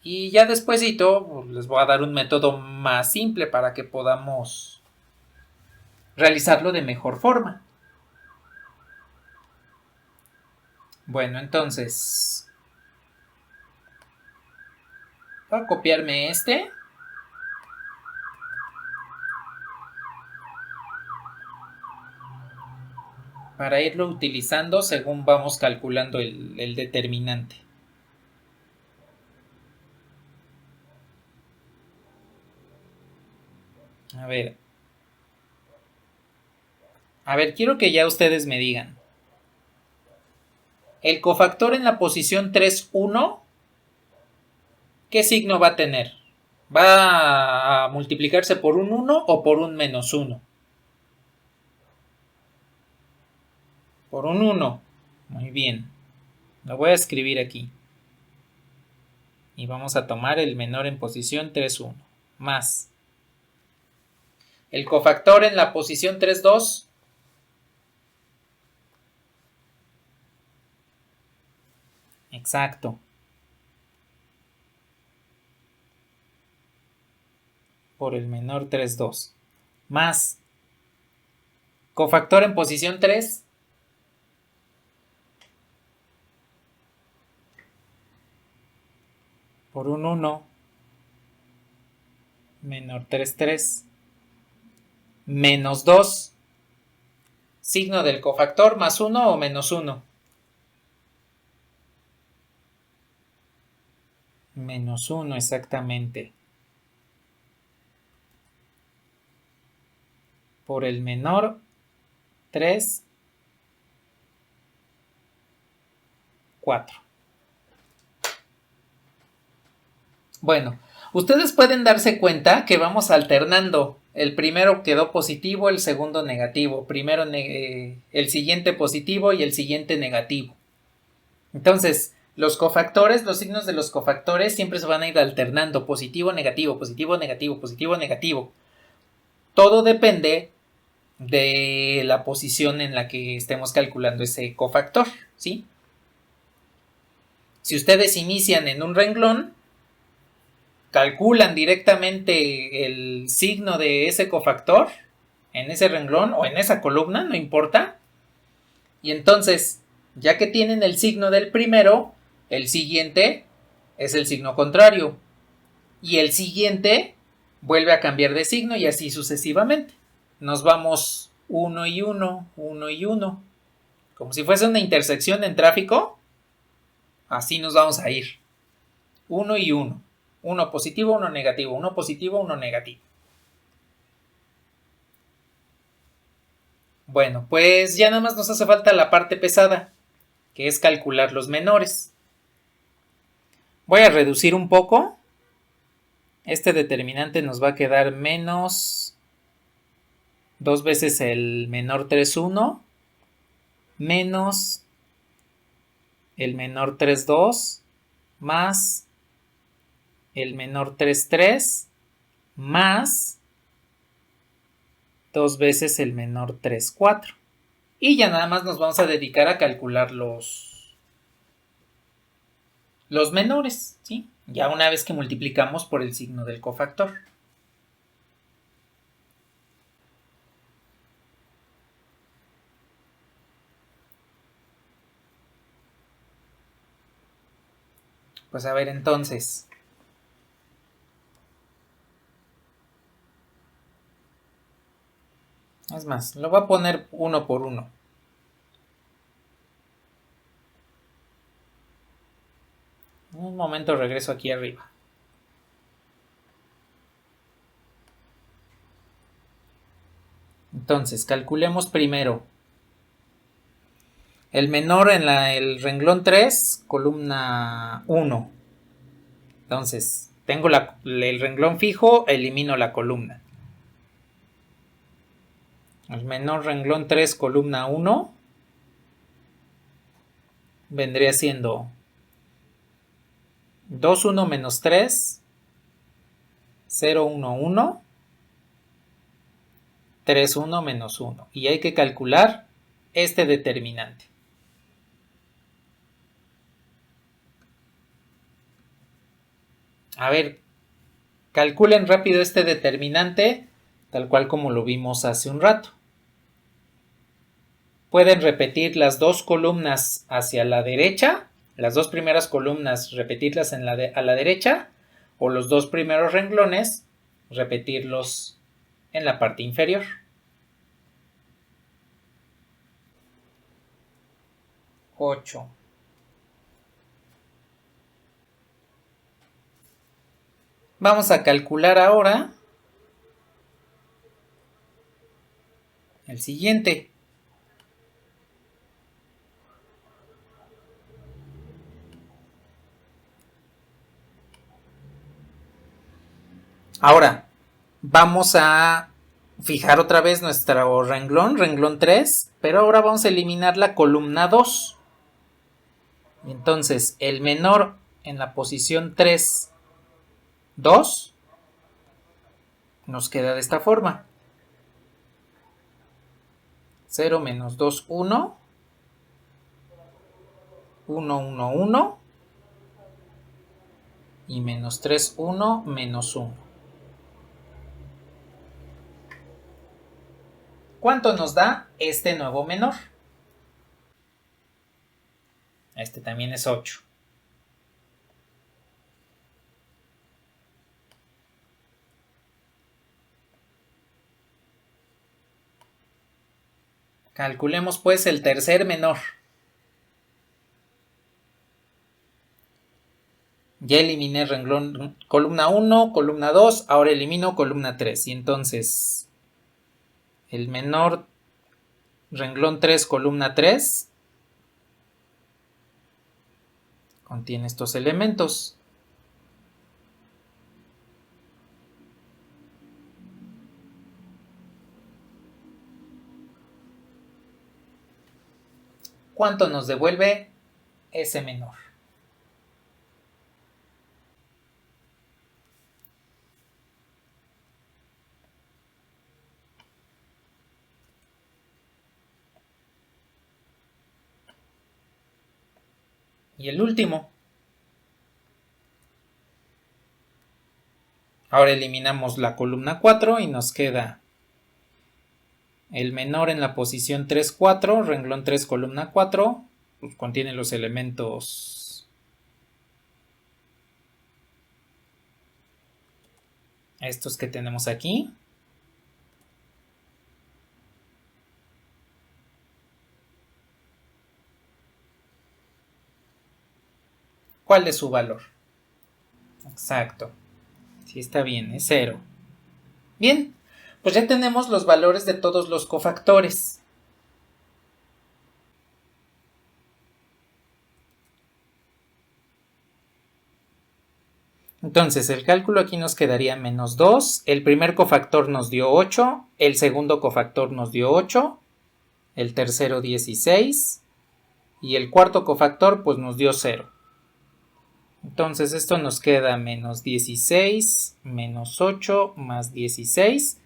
y ya despuesito les voy a dar un método más simple para que podamos realizarlo de mejor forma. Bueno, entonces voy a copiarme este. Para irlo utilizando según vamos calculando el determinante. A ver, quiero que ya ustedes me digan. El cofactor en la posición 3, 1, ¿qué signo va a tener? ¿Va a multiplicarse por un 1 o por un menos 1? Por un 1. Muy bien. Lo voy a escribir aquí. Y vamos a tomar el menor en posición 3, 1. Más. El cofactor en la posición 3, 2. Exacto. Por el menor 3, 2. Más. Cofactor en posición 3. Por un 1. Menor 3, 3. Menos 2. Signo del cofactor más 1 o menos 1. Menos 1 exactamente. Por el menor 3, 4. Bueno, ustedes pueden darse cuenta que vamos alternando. El primero quedó positivo, el segundo negativo. Primero el siguiente positivo y el siguiente negativo. Entonces, los cofactores, los signos de los cofactores siempre se van a ir alternando. Positivo, negativo, positivo, negativo, positivo, negativo. Todo depende de la posición en la que estemos calculando ese cofactor, ¿sí? Si ustedes inician en un renglón, calculan directamente el signo de ese cofactor en ese renglón o en esa columna, no importa. Y entonces, ya que tienen el signo del primero, el siguiente es el signo contrario. Y el siguiente vuelve a cambiar de signo y así sucesivamente. Nos vamos 1 y 1, 1 y 1. Como si fuese una intersección en tráfico, así nos vamos a ir. 1 y 1. Uno positivo, uno negativo. Uno positivo, uno negativo. Bueno, pues ya nada más nos hace falta la parte pesada, que es calcular los menores. Voy a reducir un poco. Este determinante nos va a quedar menos 2 veces el menor 3, 1, menos el menor 3, 2, más el menor 3, 3, más 2 veces el menor 3, 4. Y ya nada más nos vamos a dedicar a calcular los menores, ¿sí? Ya una vez que multiplicamos por el signo del cofactor. Pues a ver, entonces. Es más, lo voy a poner uno por uno. En un momento regreso aquí arriba. Entonces, calculemos primero. El menor en el renglón 3, columna 1. Entonces, tengo el renglón fijo, elimino la columna. El menor renglón 3, columna 1, vendría siendo 2, 1 menos 3, 0, 1, 1, 3, 1 menos 1. Y hay que calcular este determinante. A ver, calculen rápido este determinante, tal cual como lo vimos hace un rato. Pueden repetir las dos columnas hacia la derecha, las dos primeras columnas repetirlas a la derecha, o los dos primeros renglones repetirlos en la parte inferior. Ocho. Vamos a calcular ahora el siguiente. Ahora, vamos a fijar otra vez nuestro renglón 3, pero ahora vamos a eliminar la columna 2. Entonces, el menor en la posición 3, 2, nos queda de esta forma. 0 menos 2, 1, 1, 1, 1, y menos 3, 1, menos 1. ¿Cuánto nos da este nuevo menor? Este también es 8. Calculemos pues el tercer menor. Ya eliminé renglón, columna 1, columna 2, ahora elimino columna 3. Y entonces, el menor renglón 3, columna 3, contiene estos elementos. ¿Cuánto nos devuelve ese menor? Y el último. Ahora eliminamos la columna 4 y nos queda el menor en la posición 3, 4, renglón 3, columna 4, pues contiene los elementos estos que tenemos aquí. ¿Cuál es su valor? Exacto. Sí, está bien, es 0. Bien, pues ya tenemos los valores de todos los cofactores. Entonces, el cálculo aquí nos quedaría menos 2. El primer cofactor nos dio 8. El segundo cofactor nos dio 8. El tercero 16. Y el cuarto cofactor pues nos dio 0. Entonces esto nos queda menos 16 menos 8 más 16.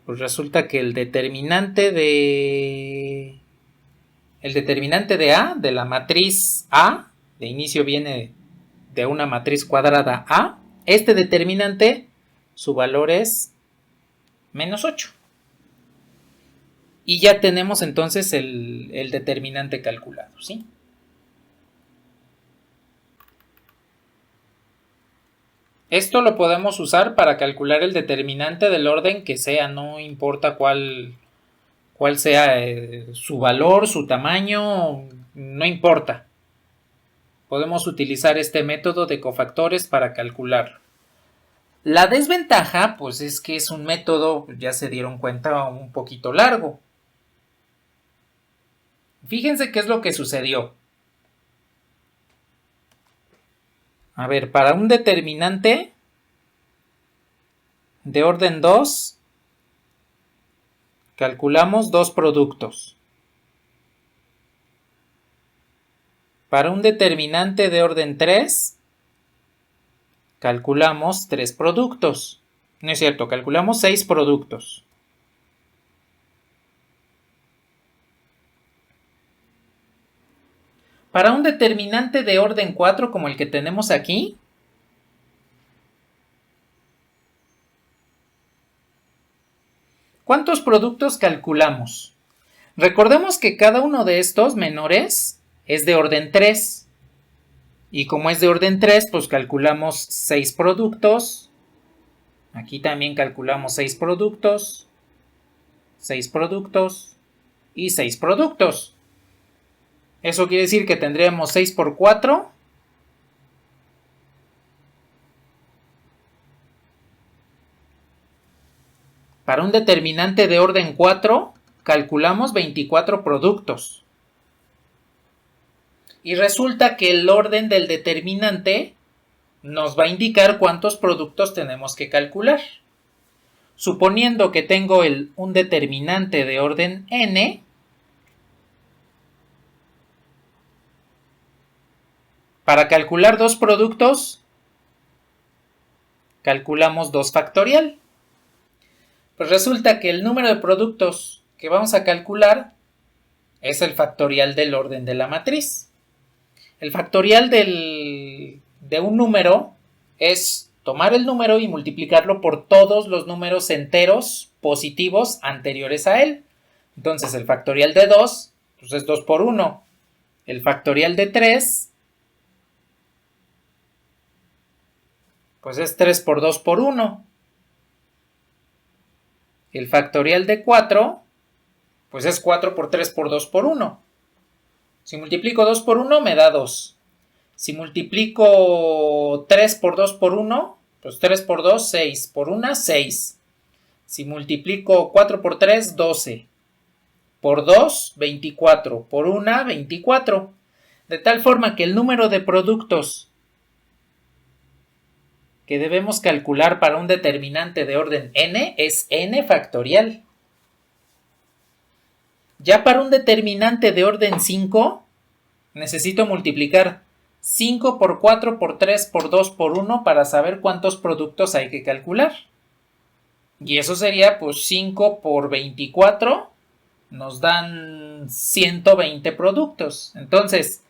Pues resulta que el determinante de A, de la matriz A, de inicio viene de una matriz cuadrada A, este determinante, su valor es menos 8. Y ya tenemos entonces el determinante calculado, ¿sí? Esto lo podemos usar para calcular el determinante del orden que sea, no importa cuál sea su valor, su tamaño, no importa. Podemos utilizar este método de cofactores para calcularlo. La desventaja, pues es que es un método, ya se dieron cuenta, un poquito largo. Fíjense qué es lo que sucedió. A ver, para un determinante de orden 2, calculamos 2 productos. Para un determinante de orden 3, calculamos 3 productos. No es cierto, calculamos 6 productos. Para un determinante de orden 4, como el que tenemos aquí, ¿cuántos productos calculamos? Recordemos que cada uno de estos menores es de orden 3. Y como es de orden 3, pues calculamos 6 productos. Aquí también calculamos 6 productos. 6 productos. Y 6 productos. Eso quiere decir que tendríamos 6 por 4. Para un determinante de orden 4, calculamos 24 productos. Y resulta que el orden del determinante nos va a indicar cuántos productos tenemos que calcular. Suponiendo que tengo un determinante de orden n, para calcular 2 productos, calculamos 2 factorial. Pues resulta que el número de productos que vamos a calcular es el factorial del orden de la matriz. El factorial de un número es tomar el número y multiplicarlo por todos los números enteros positivos anteriores a él. Entonces el factorial de 2 pues es 2 por 1. El factorial de 3 pues es 3 por 2 por 1. El factorial de 4 pues es 4 por 3 por 2 por 1. Si multiplico 2 por 1 me da 2. Si multiplico 3 por 2 por 1, pues 3 por 2, 6. Por 1, 6. Si multiplico 4 por 3, 12. Por 2, 24. Por 1, 24. De tal forma que el número de productos que debemos calcular para un determinante de orden n es n factorial. Ya para un determinante de orden 5, necesito multiplicar 5 por 4 por 3 por 2 por 1 para saber cuántos productos hay que calcular. Y eso sería pues 5 por 24 nos dan 120 productos. Entonces,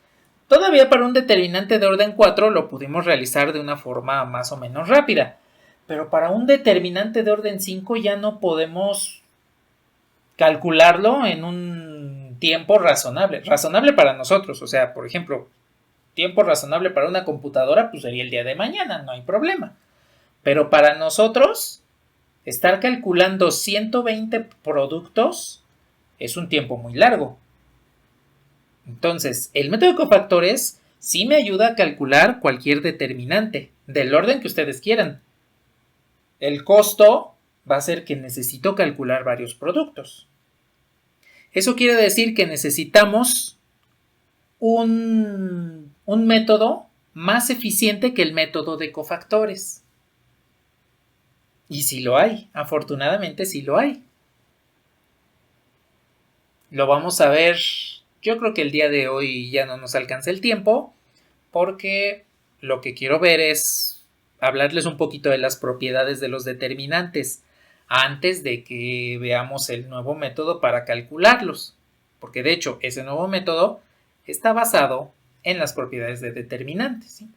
todavía para un determinante de orden 4 lo pudimos realizar de una forma más o menos rápida. Pero para un determinante de orden 5 ya no podemos calcularlo en un tiempo razonable. Razonable para nosotros. O sea, por ejemplo, tiempo razonable para una computadora pues sería el día de mañana, no hay problema. Pero para nosotros, estar calculando 120 productos es un tiempo muy largo. Entonces, el método de cofactores sí me ayuda a calcular cualquier determinante, del orden que ustedes quieran. El costo va a ser que necesito calcular varios productos. Eso quiere decir que necesitamos un método más eficiente que el método de cofactores. Y sí lo hay, afortunadamente sí lo hay. Lo vamos a ver, yo creo que el día de hoy ya no nos alcanza el tiempo, porque lo que quiero ver es hablarles un poquito de las propiedades de los determinantes antes de que veamos el nuevo método para calcularlos, porque de hecho ese nuevo método está basado en las propiedades de determinantes, ¿sí?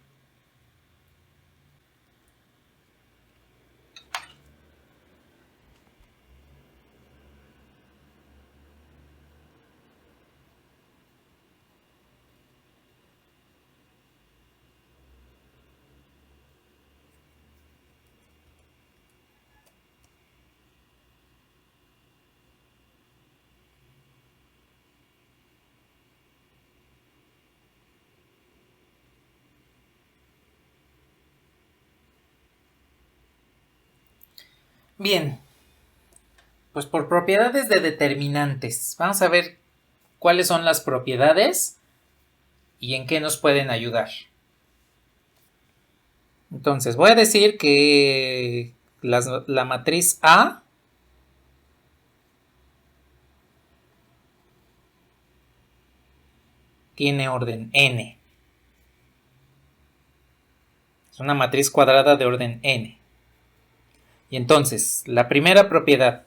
Bien, pues por propiedades de determinantes, vamos a ver cuáles son las propiedades y en qué nos pueden ayudar. Entonces voy a decir que la matriz A tiene orden n. Es una matriz cuadrada de orden n. Y entonces, la primera propiedad,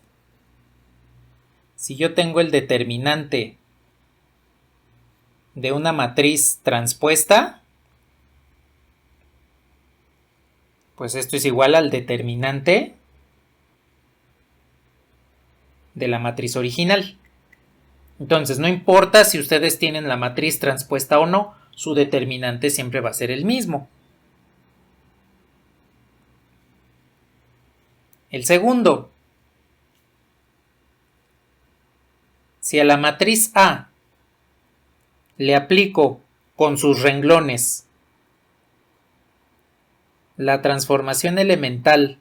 si yo tengo el determinante de una matriz transpuesta, pues esto es igual al determinante de la matriz original. Entonces, no importa si ustedes tienen la matriz transpuesta o no, su determinante siempre va a ser el mismo. El segundo, si a la matriz A le aplico con sus renglones la transformación elemental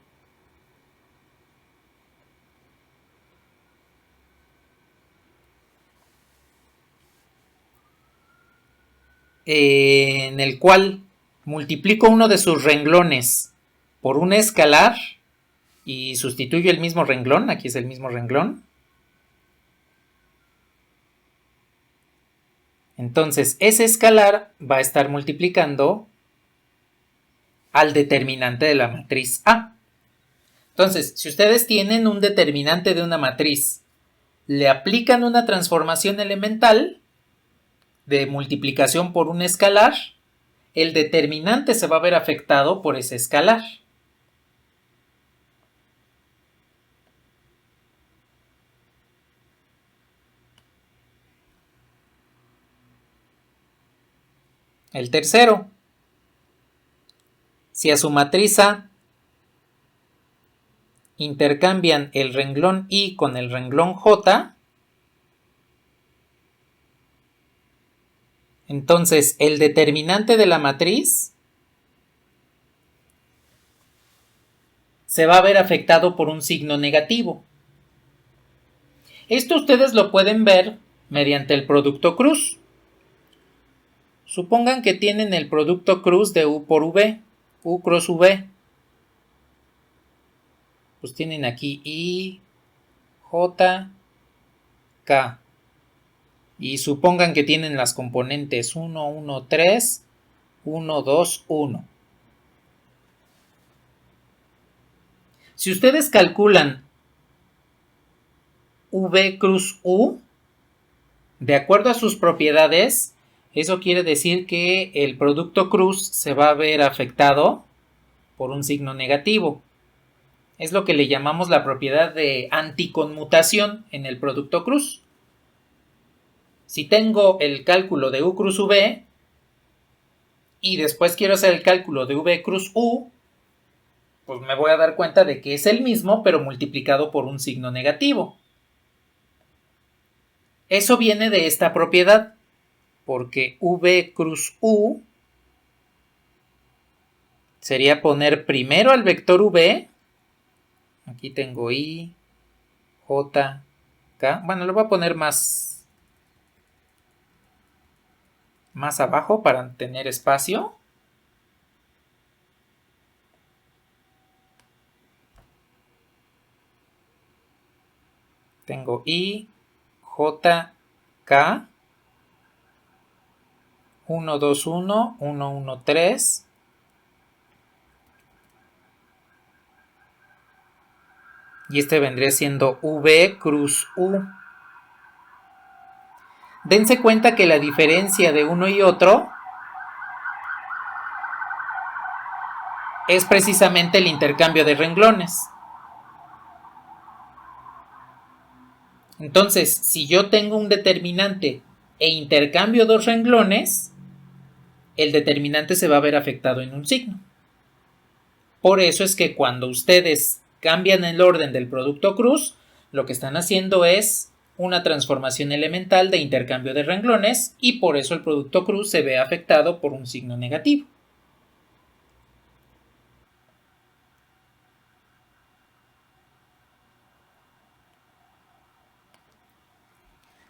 en el cual multiplico uno de sus renglones por un escalar y sustituyo el mismo renglón, aquí es el mismo renglón. Entonces ese escalar va a estar multiplicando al determinante de la matriz A. Entonces, si ustedes tienen un determinante de una matriz, le aplican una transformación elemental de multiplicación por un escalar, el determinante se va a ver afectado por ese escalar. El tercero, si a su matriz A intercambian el renglón I con el renglón J, entonces el determinante de la matriz se va a ver afectado por un signo negativo. Esto ustedes lo pueden ver mediante el producto cruz. Supongan que tienen el producto cruz de U por V, U cross V. Pues tienen aquí I, J, K. Y supongan que tienen las componentes 1, 1, 3, 1, 2, 1. Si ustedes calculan V cruz U, de acuerdo a sus propiedades, eso quiere decir que el producto cruz se va a ver afectado por un signo negativo. Es lo que le llamamos la propiedad de anticonmutación en el producto cruz. Si tengo el cálculo de U cruz V y después quiero hacer el cálculo de V cruz U, pues me voy a dar cuenta de que es el mismo, pero multiplicado por un signo negativo. Eso viene de esta propiedad, porque V cruz U sería poner primero al vector V, aquí tengo I, J, K, bueno, lo voy a poner más abajo para tener espacio. Tengo I, J, K, 1, 2, 1, 1, 1, 3. Y este vendría siendo V cruz U. Dense cuenta que la diferencia de uno y otro es precisamente el intercambio de renglones. Entonces, si yo tengo un determinante e intercambio dos renglones, el determinante se va a ver afectado en un signo. Por eso es que cuando ustedes cambian el orden del producto cruz, lo que están haciendo es una transformación elemental de intercambio de renglones y por eso el producto cruz se ve afectado por un signo negativo.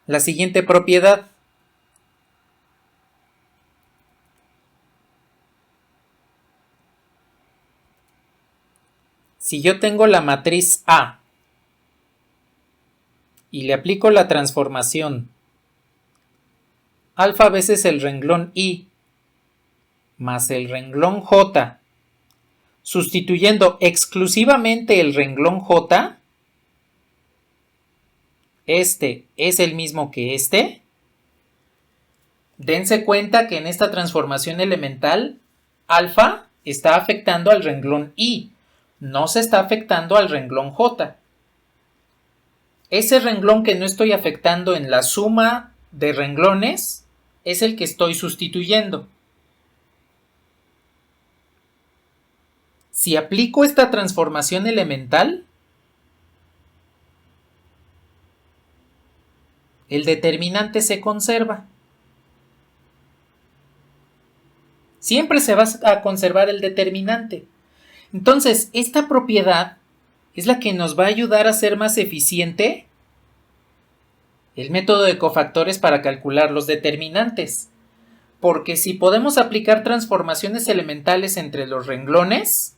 La siguiente propiedad. Si yo tengo la matriz A y le aplico la transformación alfa veces el renglón I más el renglón J, sustituyendo exclusivamente el renglón J, este es el mismo que este. Dense cuenta que en esta transformación elemental, alfa está afectando al renglón I, no se está afectando al renglón J. Ese renglón que no estoy afectando en la suma de renglones es el que estoy sustituyendo. Si aplico esta transformación elemental, el determinante se conserva. Siempre se va a conservar el determinante. Entonces, esta propiedad es la que nos va a ayudar a ser más eficiente el método de cofactores para calcular los determinantes. Porque si podemos aplicar transformaciones elementales entre los renglones,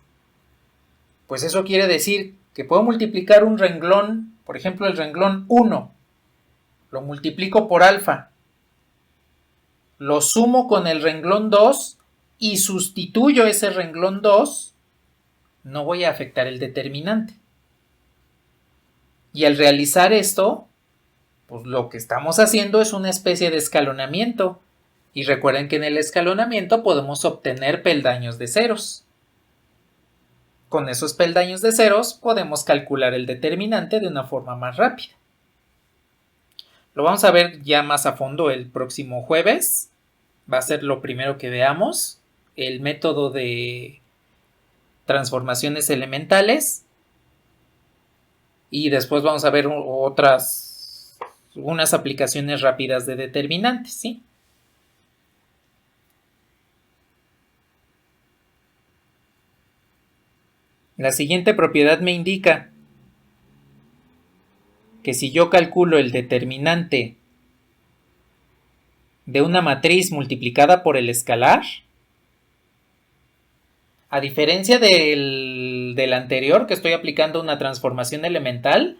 pues eso quiere decir que puedo multiplicar un renglón, por ejemplo el renglón 1, lo multiplico por alfa, lo sumo con el renglón 2 y sustituyo ese renglón 2, no voy a afectar el determinante. Y al realizar esto, pues lo que estamos haciendo es una especie de escalonamiento. Y recuerden que en el escalonamiento podemos obtener peldaños de ceros. Con esos peldaños de ceros podemos calcular el determinante de una forma más rápida. Lo vamos a ver ya más a fondo el próximo jueves. Va a ser lo primero que veamos, el método de transformaciones elementales. Y después vamos a ver unas aplicaciones rápidas de determinantes, ¿sí? La siguiente propiedad me indica que si yo calculo el determinante de una matriz multiplicada por el escalar, a diferencia del anterior que estoy aplicando una transformación elemental,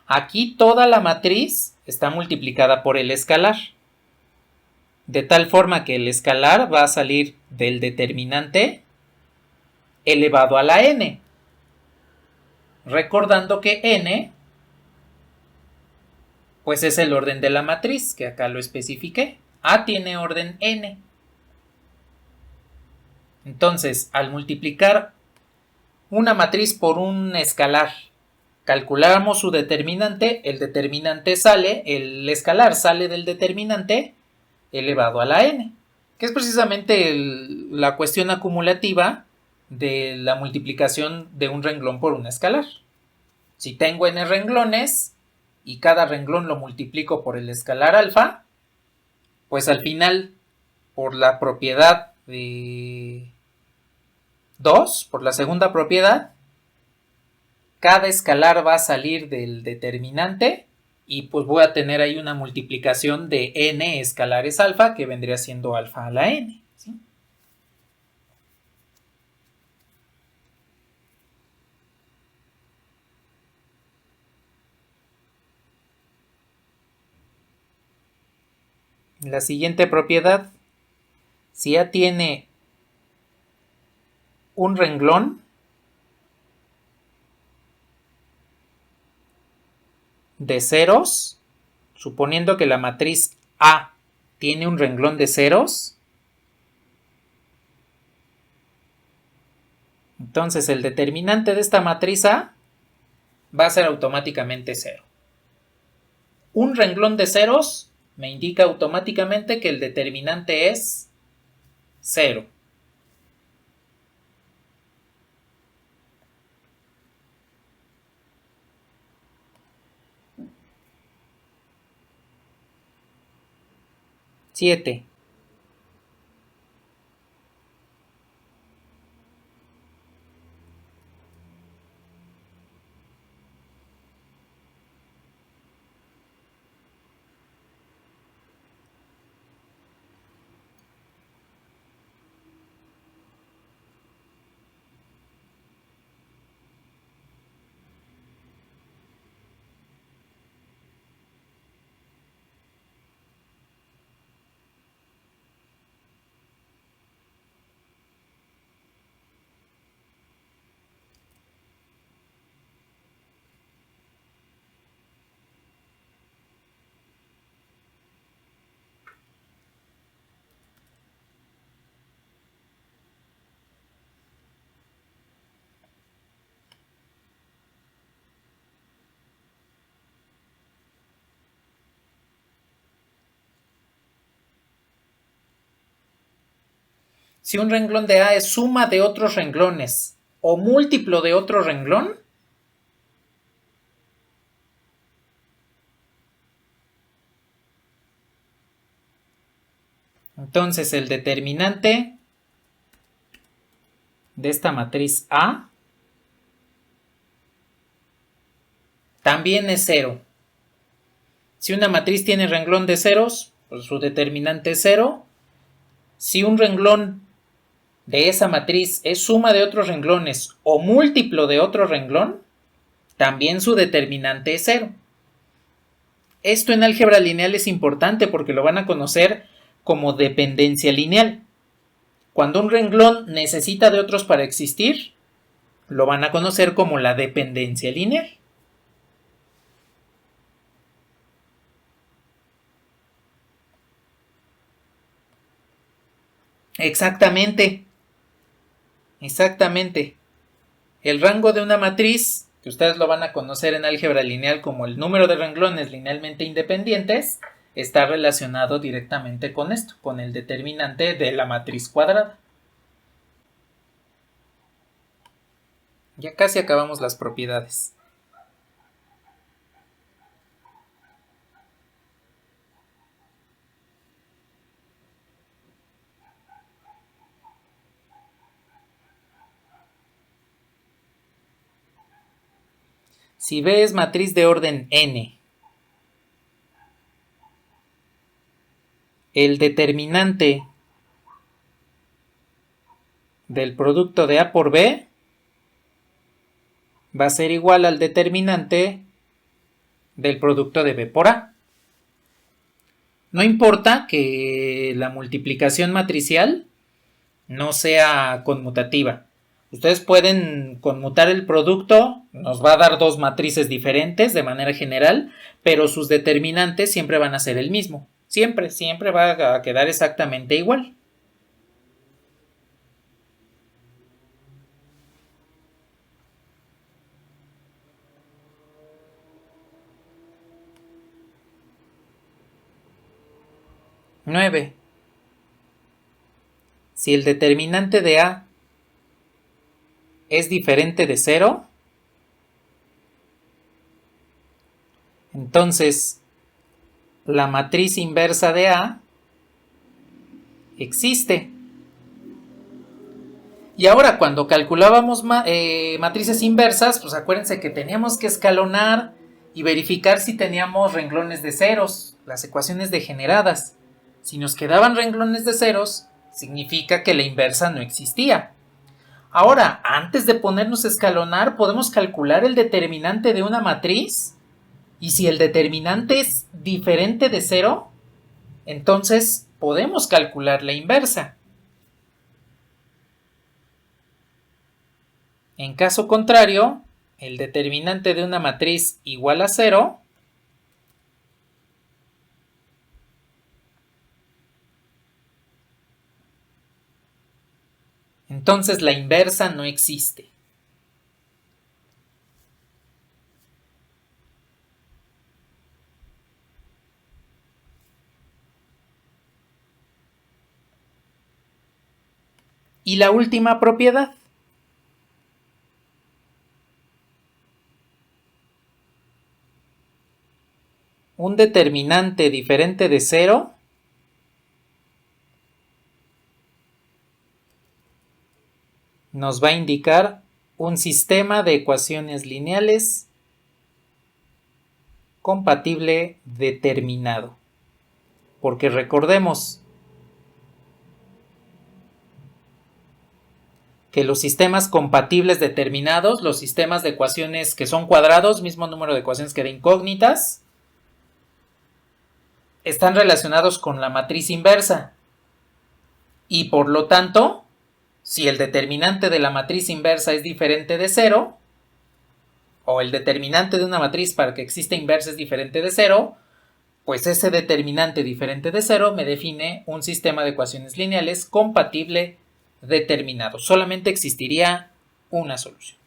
aquí toda la matriz está multiplicada por el escalar. De tal forma que el escalar va a salir del determinante elevado a la n. Recordando que n pues es el orden de la matriz, que acá lo especifiqué. A tiene orden n. Entonces, al multiplicar una matriz por un escalar, calculamos su determinante, el determinante sale, el escalar sale del determinante elevado a la n, que es precisamente la cuestión acumulativa de la multiplicación de un renglón por un escalar. Si tengo n renglones y cada renglón lo multiplico por el escalar alfa, pues al final, por la propiedad de 2, por la segunda propiedad, cada escalar va a salir del determinante y pues voy a tener ahí una multiplicación de n escalares alfa que vendría siendo alfa a la n, ¿sí? La siguiente propiedad, si A tiene un renglón de ceros, suponiendo que la matriz A tiene un renglón de ceros, entonces el determinante de esta matriz A va a ser automáticamente 0. Un renglón de ceros me indica automáticamente que el determinante es 0. Siete. Si un renglón de A es suma de otros renglones o múltiplo de otro renglón, entonces el determinante de esta matriz A también es 0. Si una matriz tiene renglón de ceros, pues su determinante es 0. Si un renglón de esa matriz es suma de otros renglones o múltiplo de otro renglón, también su determinante es 0. Esto en álgebra lineal es importante porque lo van a conocer como dependencia lineal. Cuando un renglón necesita de otros para existir, lo van a conocer como la dependencia lineal. Exactamente. El rango de una matriz, que ustedes lo van a conocer en álgebra lineal como el número de renglones linealmente independientes, está relacionado directamente con esto, con el determinante de la matriz cuadrada. Ya casi acabamos las propiedades. Si B es matriz de orden n, el determinante del producto de A por B va a ser igual al determinante del producto de B por A. No importa que la multiplicación matricial no sea conmutativa. Ustedes pueden conmutar el producto, nos va a dar dos matrices diferentes de manera general, pero sus determinantes siempre van a ser el mismo. Siempre va a quedar exactamente igual. Nueve. Si el determinante de A es diferente de 0, entonces la matriz inversa de A existe. Y ahora cuando calculábamos matrices inversas, pues acuérdense que teníamos que escalonar y verificar si teníamos renglones de ceros, las ecuaciones degeneradas. Si nos quedaban renglones de ceros, significa que la inversa no existía. Ahora, antes de ponernos a escalonar, podemos calcular el determinante de una matriz. Y si el determinante es diferente de 0, Entonces, podemos calcular la inversa. En caso contrario, el determinante de una matriz igual a 0, entonces la inversa no existe. Y la última propiedad. Un determinante diferente de 0 nos va a indicar un sistema de ecuaciones lineales compatible determinado. Porque recordemos que los sistemas compatibles determinados, los sistemas de ecuaciones que son cuadrados, mismo número de ecuaciones que de incógnitas, están relacionados con la matriz inversa. Y por lo tanto, si el determinante de la matriz inversa es diferente de 0, o el determinante de una matriz para que exista inversa es diferente de 0, pues ese determinante diferente de 0 me define un sistema de ecuaciones lineales compatible determinado. Solamente existiría una solución.